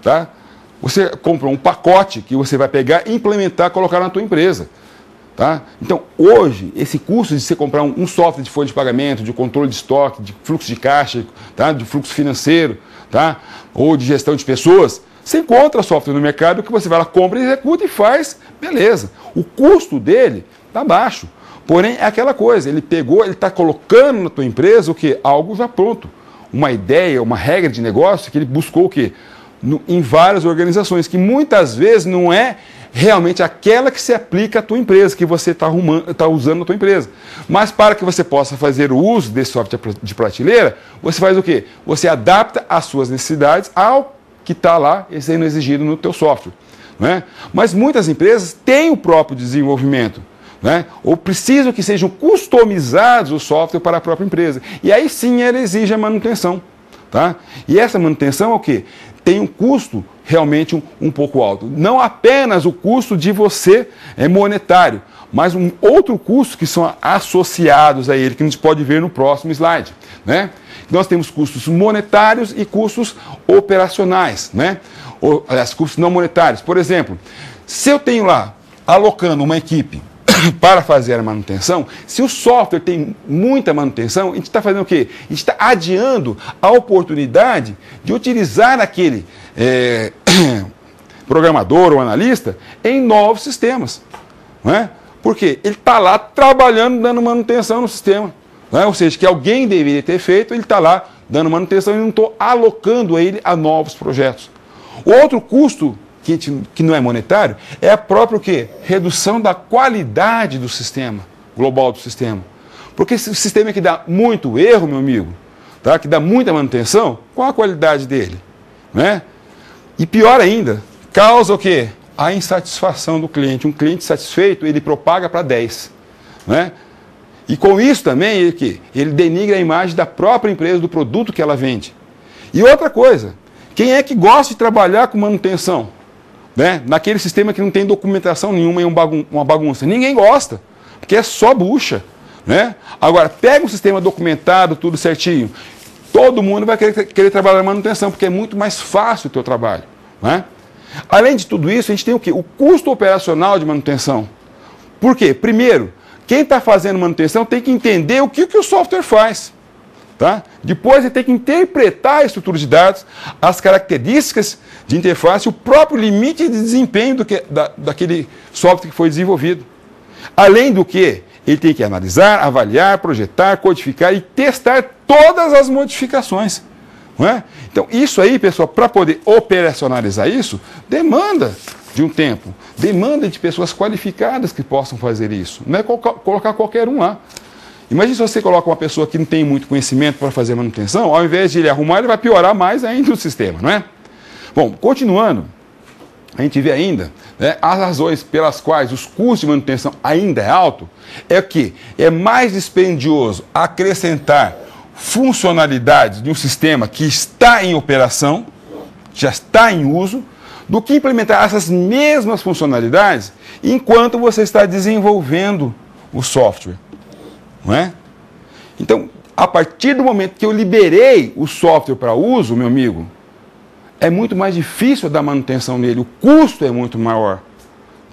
S1: Tá? Você compra um pacote que você vai pegar, implementar, colocar na tua empresa. Tá? Então, hoje, esse custo de você comprar um software de folha de pagamento, de controle de estoque, de fluxo de caixa, tá? De fluxo financeiro, tá? Ou de gestão de pessoas, você encontra software no mercado que você vai lá, compra, executa e faz, beleza. O custo dele está baixo. Porém, é aquela coisa, ele está colocando na tua empresa o quê? Algo já pronto. Uma ideia, uma regra de negócio que ele buscou o quê? Em várias organizações, que muitas vezes não é realmente aquela que se aplica à tua empresa, que você está usando na tua empresa. Mas para que você possa fazer o uso desse software de prateleira, você faz o quê? Você adapta as suas necessidades ao que está lá sendo exigido no teu software. Né? Mas muitas empresas têm o próprio desenvolvimento, né? Ou precisam que sejam customizados o software para a própria empresa. E aí sim ela exige a manutenção. Tá? E essa manutenção é o quê? Tem um custo realmente um pouco alto. Não apenas o custo de você monetário, mas um outro custo que são associados a ele, que a gente pode ver no próximo slide. Né? Nós temos custos monetários e custos operacionais. Né? Aliás, custos não monetários. Por exemplo, se eu tenho lá alocando uma equipe para fazer a manutenção, se o software tem muita manutenção, a gente está fazendo o quê? A gente está adiando a oportunidade de utilizar aquele programador ou analista em novos sistemas. Não é? Porque ele está lá trabalhando, dando manutenção no sistema. Não é? Ou seja, que alguém deveria ter feito, ele está lá dando manutenção e não estou alocando ele a novos projetos. Outro custo que não é monetário, é a própria o quê? Redução da qualidade do sistema, global do sistema. Porque se o sistema que dá muito erro, meu amigo, tá? Que dá muita manutenção, qual a qualidade dele? Né? E pior ainda, causa o quê? A insatisfação do cliente. Um cliente satisfeito, ele propaga para 10. Né? E com isso também, ele denigra a imagem da própria empresa, do produto que ela vende. E outra coisa, quem é que gosta de trabalhar com manutenção? Né? Naquele sistema que não tem documentação nenhuma e uma bagunça. Ninguém gosta, porque é só bucha. Né? Agora, pega um sistema documentado, tudo certinho. Todo mundo vai querer trabalhar na manutenção, porque é muito mais fácil o teu trabalho. Né? Além de tudo isso, a gente tem o quê? O custo operacional de manutenção. Por quê? Primeiro, quem está fazendo manutenção tem que entender o que o software faz. Tá? Depois ele tem que interpretar a estrutura de dados, as características de interface, o próprio limite de desempenho daquele software que foi desenvolvido. Além do que, ele tem que analisar, avaliar, projetar, codificar e testar todas as modificações. Não é? Então, isso aí, pessoal, para poder operacionalizar isso, demanda de um tempo, demanda de pessoas qualificadas que possam fazer isso. Não é colocar qualquer um lá. Imagina se você coloca uma pessoa que não tem muito conhecimento para fazer manutenção, ao invés de ele arrumar, ele vai piorar mais ainda o sistema, não é? Bom, continuando, a gente vê ainda, né, as razões pelas quais os custos de manutenção ainda é alto, é que é mais dispendioso acrescentar funcionalidades de um sistema que está em operação, já está em uso, do que implementar essas mesmas funcionalidades enquanto você está desenvolvendo o software. Não é? Então, a partir do momento que eu liberei o software para uso, meu amigo, é muito mais difícil dar manutenção nele, o custo é muito maior.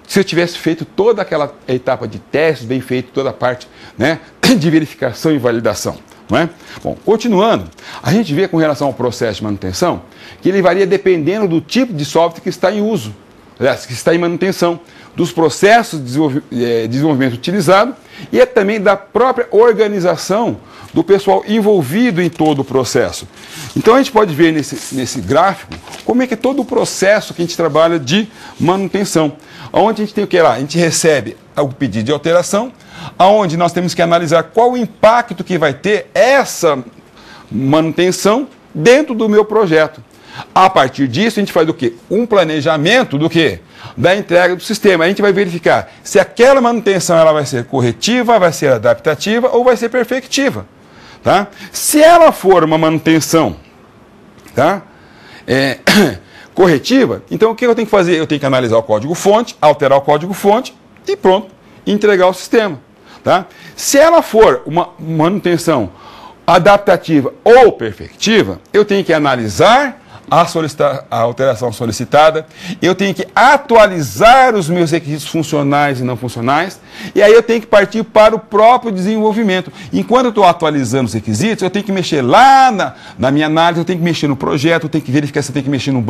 S1: Se eu tivesse feito toda aquela etapa de testes, bem feito toda a parte, né, de verificação e validação. Não é? Bom, continuando, a gente vê com relação ao processo de manutenção que ele varia dependendo do tipo de software que está em uso, aliás, que está em manutenção, dos processos de desenvolvimento utilizado e também da própria organização do pessoal envolvido em todo o processo. Então a gente pode ver nesse gráfico como é que é todo o processo que a gente trabalha de manutenção. Onde a gente tem o que lá? A gente recebe o pedido de alteração, onde nós temos que analisar qual o impacto que vai ter essa manutenção dentro do meu projeto. A partir disso, a gente faz o quê? Um planejamento do quê? Da entrega do sistema. A gente vai verificar se aquela manutenção ela vai ser corretiva, vai ser adaptativa ou vai ser perfectiva. Tá? Se ela for uma manutenção, tá? Corretiva, então o que eu tenho que fazer? Eu tenho que analisar o código-fonte, alterar o código-fonte e pronto, entregar o sistema. Tá? Se ela for uma manutenção adaptativa ou perfectiva, eu tenho que analisar a alteração solicitada, eu tenho que atualizar os meus requisitos funcionais e não funcionais, e aí eu tenho que partir para o próprio desenvolvimento. Enquanto eu estou atualizando os requisitos, eu tenho que mexer lá na minha análise, eu tenho que mexer no projeto, eu tenho que verificar se eu tenho que mexer no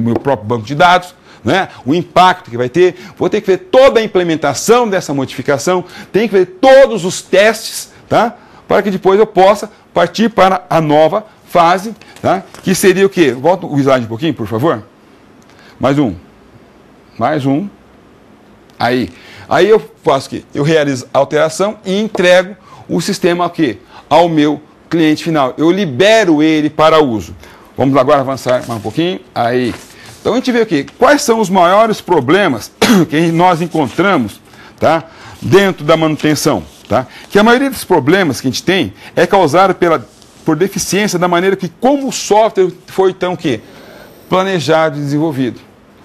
S1: meu próprio banco de dados, né? O impacto que vai ter, vou ter que ver toda a implementação dessa modificação, tenho que ver todos os testes, tá? Para que depois eu possa partir para a nova fase, tá? Que seria o quê? Volta o slide um pouquinho, por favor. Mais um. Mais um. Aí eu faço o quê? Eu realizo a alteração e entrego o sistema ao quê? Ao meu cliente final. Eu libero ele para uso. Vamos agora avançar mais um pouquinho. Aí. Então a gente vê o quê? Quais são os maiores problemas que nós encontramos, tá? Dentro da manutenção, tá? Que a maioria dos problemas que a gente tem é causado por deficiência da maneira que como o software foi então que planejado e desenvolvido,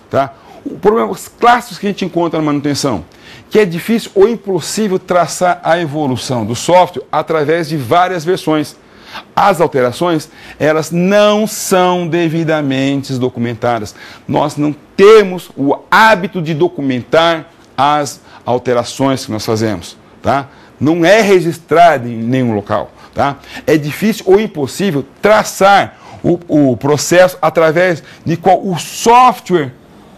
S1: tá? Os problemas clássicos que a gente encontra na manutenção, que é difícil ou impossível traçar a evolução do software através de várias versões. As alterações, elas não são devidamente documentadas. Nós não temos o hábito de documentar as alterações que nós fazemos, tá? Não é registrado em nenhum local. Tá? É difícil ou impossível traçar o processo através de qual o software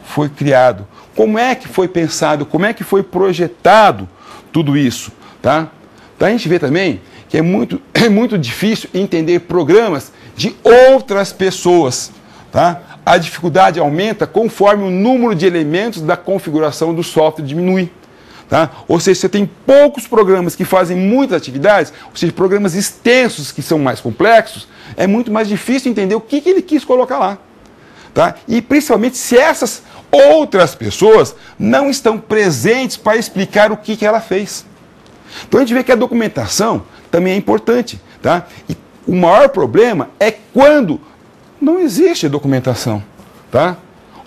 S1: foi criado. Como é que foi pensado, como é que foi projetado tudo isso. Tá? Então a gente vê também que é muito difícil entender programas de outras pessoas. Tá? A dificuldade aumenta conforme o número de elementos da configuração do software diminui. Tá? Ou seja, você tem poucos programas que fazem muitas atividades, ou seja, programas extensos que são mais complexos, é muito mais difícil entender o que ele quis colocar lá. Tá? E principalmente se essas outras pessoas não estão presentes para explicar o que ela fez. Então a gente vê que a documentação também é importante. Tá? E o maior problema é quando não existe documentação. Tá?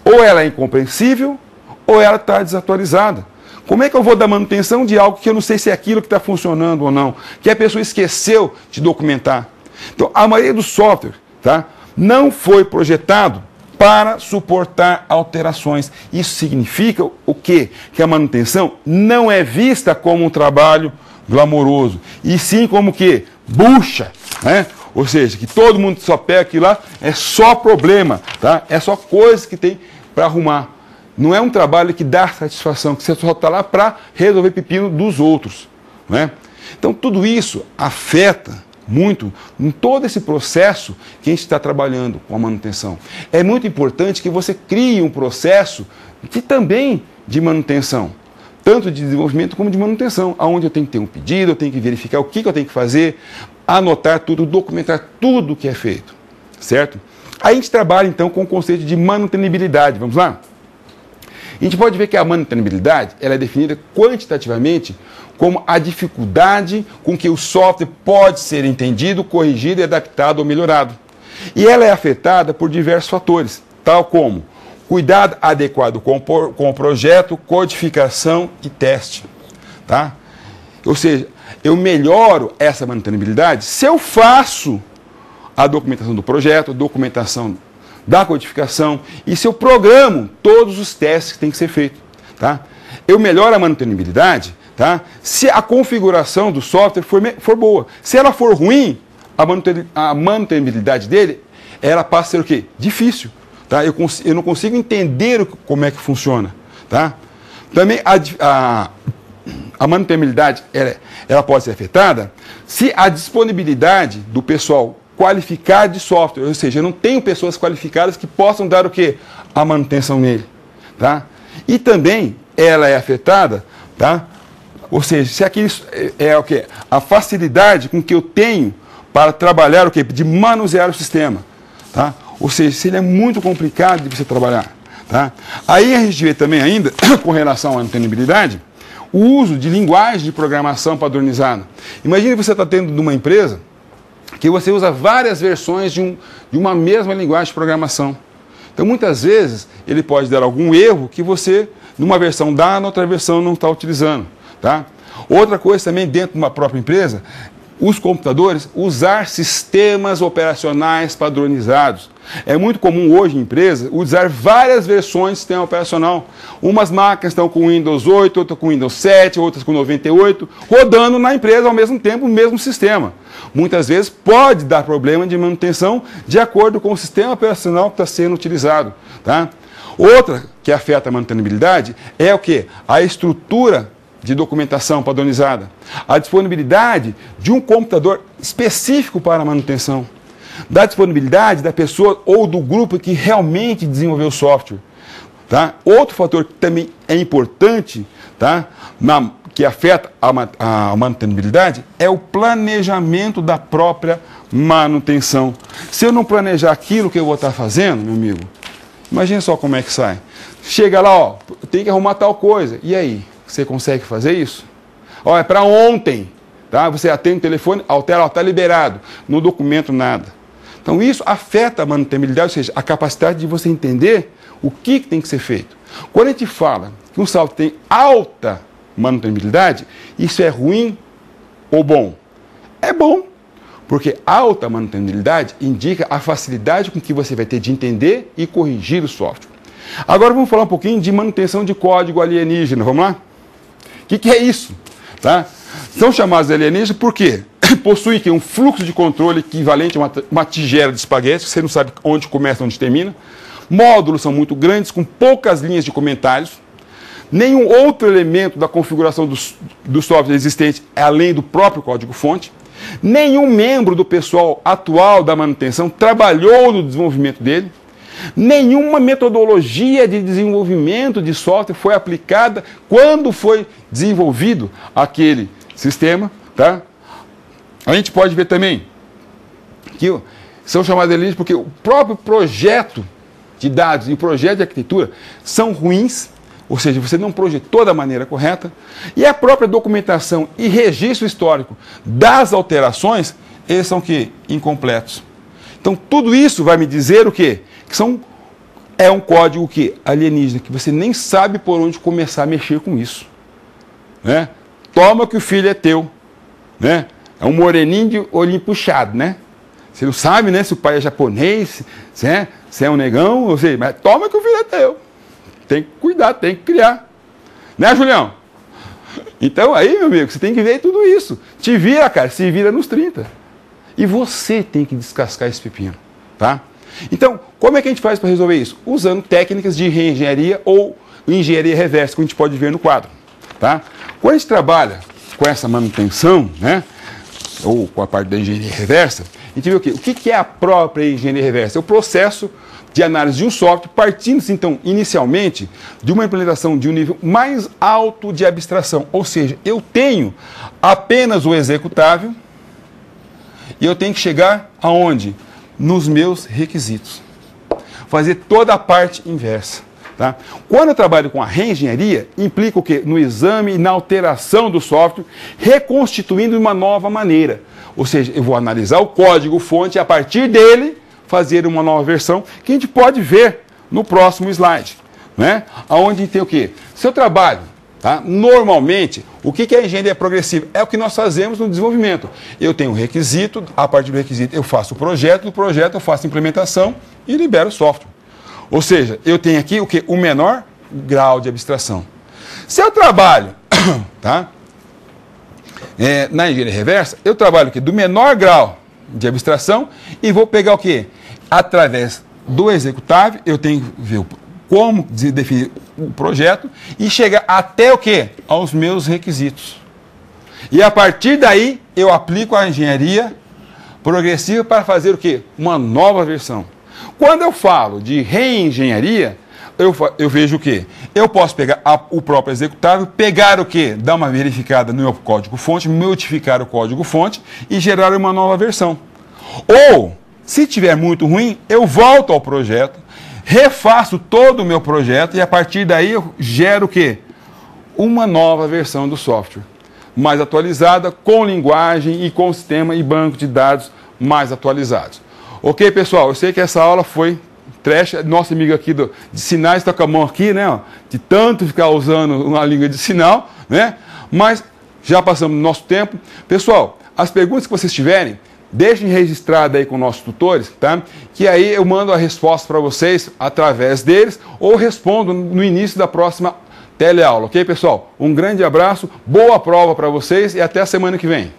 S1: Ou ela é incompreensível, ou ela está desatualizada. Como é que eu vou dar manutenção de algo que eu não sei se é aquilo que está funcionando ou não? Que a pessoa esqueceu de documentar. Então, a maioria do software, tá, não foi projetado para suportar alterações. Isso significa o quê? Que a manutenção não é vista como um trabalho glamouroso, e sim como o quê? Bucha, né? Ou seja, que todo mundo só pega aquilo lá, é só problema, tá? É só coisa que tem para arrumar. Não é um trabalho que dá satisfação, que você só está lá para resolver pepino dos outros. Né? Então, tudo isso afeta muito em todo esse processo que a gente está trabalhando com a manutenção. É muito importante que você crie um processo também de manutenção. tanto de desenvolvimento como de manutenção, onde eu tenho que ter um pedido, eu tenho que verificar o que eu tenho que fazer, anotar tudo, documentar tudo o que é feito, certo? Aí a gente trabalha então com o conceito de manutenibilidade, vamos lá? A gente pode ver que a manutenibilidade ela é definida quantitativamente como a dificuldade com que o software pode ser entendido, corrigido, adaptado ou melhorado. E ela é afetada por diversos fatores, tal como cuidado adequado com o projeto, codificação e teste. Tá? Ou seja, eu melhoro essa manutenibilidade se eu faço a documentação do projeto, a documentação da codificação e se eu programo todos os testes que tem que ser feito. Tá? Eu melhoro a manutenibilidade, tá? Se a configuração do software for boa. Se ela for ruim, a manutenibilidade dele, ela passa a ser o quê? Difícil. Tá? Eu não consigo entender como é que funciona. Tá? Também a manutenibilidade ela pode ser afetada se a disponibilidade do pessoal qualificado de software, ou seja, eu não tenho pessoas qualificadas que possam dar o quê? A manutenção nele. Tá? E também ela é afetada, tá? Ou seja, se aquilo é o quê? A facilidade com que eu tenho para trabalhar o quê? De manusear o sistema. Tá? Ou seja, se ele é muito complicado de você trabalhar. Tá? Aí a gente vê também ainda, com relação à manutenibilidade, o uso de linguagem de programação padronizada. Imagine você está tendo numa empresa que você usa várias versões de uma mesma linguagem de programação. Então, muitas vezes, ele pode dar algum erro que você, numa versão dá, na outra versão não está utilizando. Tá? Outra coisa também, dentro de uma própria empresa, os computadores usar sistemas operacionais padronizados. É muito comum hoje em empresas usar várias versões de sistema operacional. Umas máquinas estão com Windows 8, outras com Windows 7, outras com 98, rodando na empresa ao mesmo tempo o mesmo sistema. Muitas vezes pode dar problema de manutenção de acordo com o sistema operacional que está sendo utilizado. Tá? Outra que afeta a manutenibilidade é o quê? A estrutura de documentação padronizada, a disponibilidade de um computador específico para a manutenção, da disponibilidade da pessoa ou do grupo que realmente desenvolveu o software. Tá? Outro fator que também é importante, tá? Que afeta a manutenibilidade é o planejamento da própria manutenção. Se eu não planejar aquilo que eu vou estar fazendo, meu amigo, imagine só como é que sai. Chega lá, ó, tem que arrumar tal coisa, e aí? Você consegue fazer isso? Ó, é para ontem, tá? Você atende o telefone, altera, ó, está liberado. No documento, nada. Então, isso afeta a manutenibilidade, ou seja, a capacidade de você entender o que tem que ser feito. Quando a gente fala que um software tem alta manutenibilidade, isso é ruim ou bom? É bom, porque alta manutenibilidade indica a facilidade com que você vai ter de entender e corrigir o software. Agora vamos falar um pouquinho de manutenção de código alienígena, vamos lá? O que é isso? Tá? São chamados de alienígenas porque possuem um fluxo de controle equivalente a uma tigela de espaguete, que você não sabe onde começa e onde termina. Módulos são muito grandes, com poucas linhas de comentários. Nenhum outro elemento da configuração do software existente é além do próprio código-fonte. Nenhum membro do pessoal atual da manutenção trabalhou no desenvolvimento dele. Nenhuma metodologia de desenvolvimento de software foi aplicada quando foi desenvolvido aquele sistema. Tá? A gente pode ver também que são chamados de alienígenas porque o próprio projeto de dados e o projeto de arquitetura são ruins, ou seja, você não projetou da maneira correta, e a própria documentação e registro histórico das alterações, eles são que incompletos. Então, tudo isso vai me dizer o quê? É um código que alienígena, que você nem sabe por onde começar a mexer com isso. Né? Toma que o filho é teu. Né? É um moreninho de olhinho puxado, né? Você não sabe, né, se o pai é japonês, se é um negão, ou seja, mas toma que o filho é teu. Tem que cuidar, tem que criar. Né, Julião? Então, aí, meu amigo, você tem que ver tudo isso. Te vira, cara, se vira nos 30. E você tem que descascar esse pepino, tá? Então, como é que a gente faz para resolver isso? Usando técnicas de reengenharia ou engenharia reversa, que a gente pode ver no quadro. Tá? Quando a gente trabalha com essa manutenção, né, ou com a parte da engenharia reversa, a gente vê o quê? O que é a própria engenharia reversa? É o processo de análise de um software, partindo-se, então, inicialmente, de uma implementação de um nível mais alto de abstração. Ou seja, eu tenho apenas o executável e eu tenho que chegar aonde? Nos meus requisitos. Fazer toda a parte inversa. Tá? Quando eu trabalho com a reengenharia, implica o quê? No exame e na alteração do software, reconstituindo de uma nova maneira. Ou seja, eu vou analisar o código-fonte e, a partir dele, fazer uma nova versão, que a gente pode ver no próximo slide. Né? Onde tem o quê? Se eu trabalho, tá? Normalmente, o que é a engenharia progressiva? É o que nós fazemos no desenvolvimento. Eu tenho um requisito, a partir do requisito eu faço o projeto, do projeto eu faço a implementação e libero o software. Ou seja, eu tenho aqui o quê? O menor grau de abstração. Se eu trabalho tá? Na engenharia reversa, eu trabalho o quê? Do menor grau de abstração e vou pegar o quê? Através do executável, eu tenho que ver como definir o projeto e chegar até o quê? Aos meus requisitos. E a partir daí, eu aplico a engenharia progressiva para fazer o quê? Uma nova versão. Quando eu falo de reengenharia, eu vejo o quê? Eu posso pegar o próprio executável, pegar o quê? Dar uma verificada no meu código-fonte, modificar o código-fonte e gerar uma nova versão. Ou, se tiver muito ruim, eu volto ao projeto, refaço todo o meu projeto e a partir daí eu gero o quê? Uma nova versão do software, mais atualizada, com linguagem e com sistema e banco de dados mais atualizados. Ok, pessoal? Eu sei que essa aula foi trash. Nosso amigo aqui de sinais está com a mão aqui, né? Ó, de tanto ficar usando uma língua de sinal, né? Mas já passamos do nosso tempo. Pessoal, as perguntas que vocês tiverem, deixem registrado aí com nossos tutores, tá? Que aí eu mando a resposta para vocês através deles ou respondo no início da próxima teleaula, ok, pessoal? Um grande abraço, boa prova para vocês e até a semana que vem.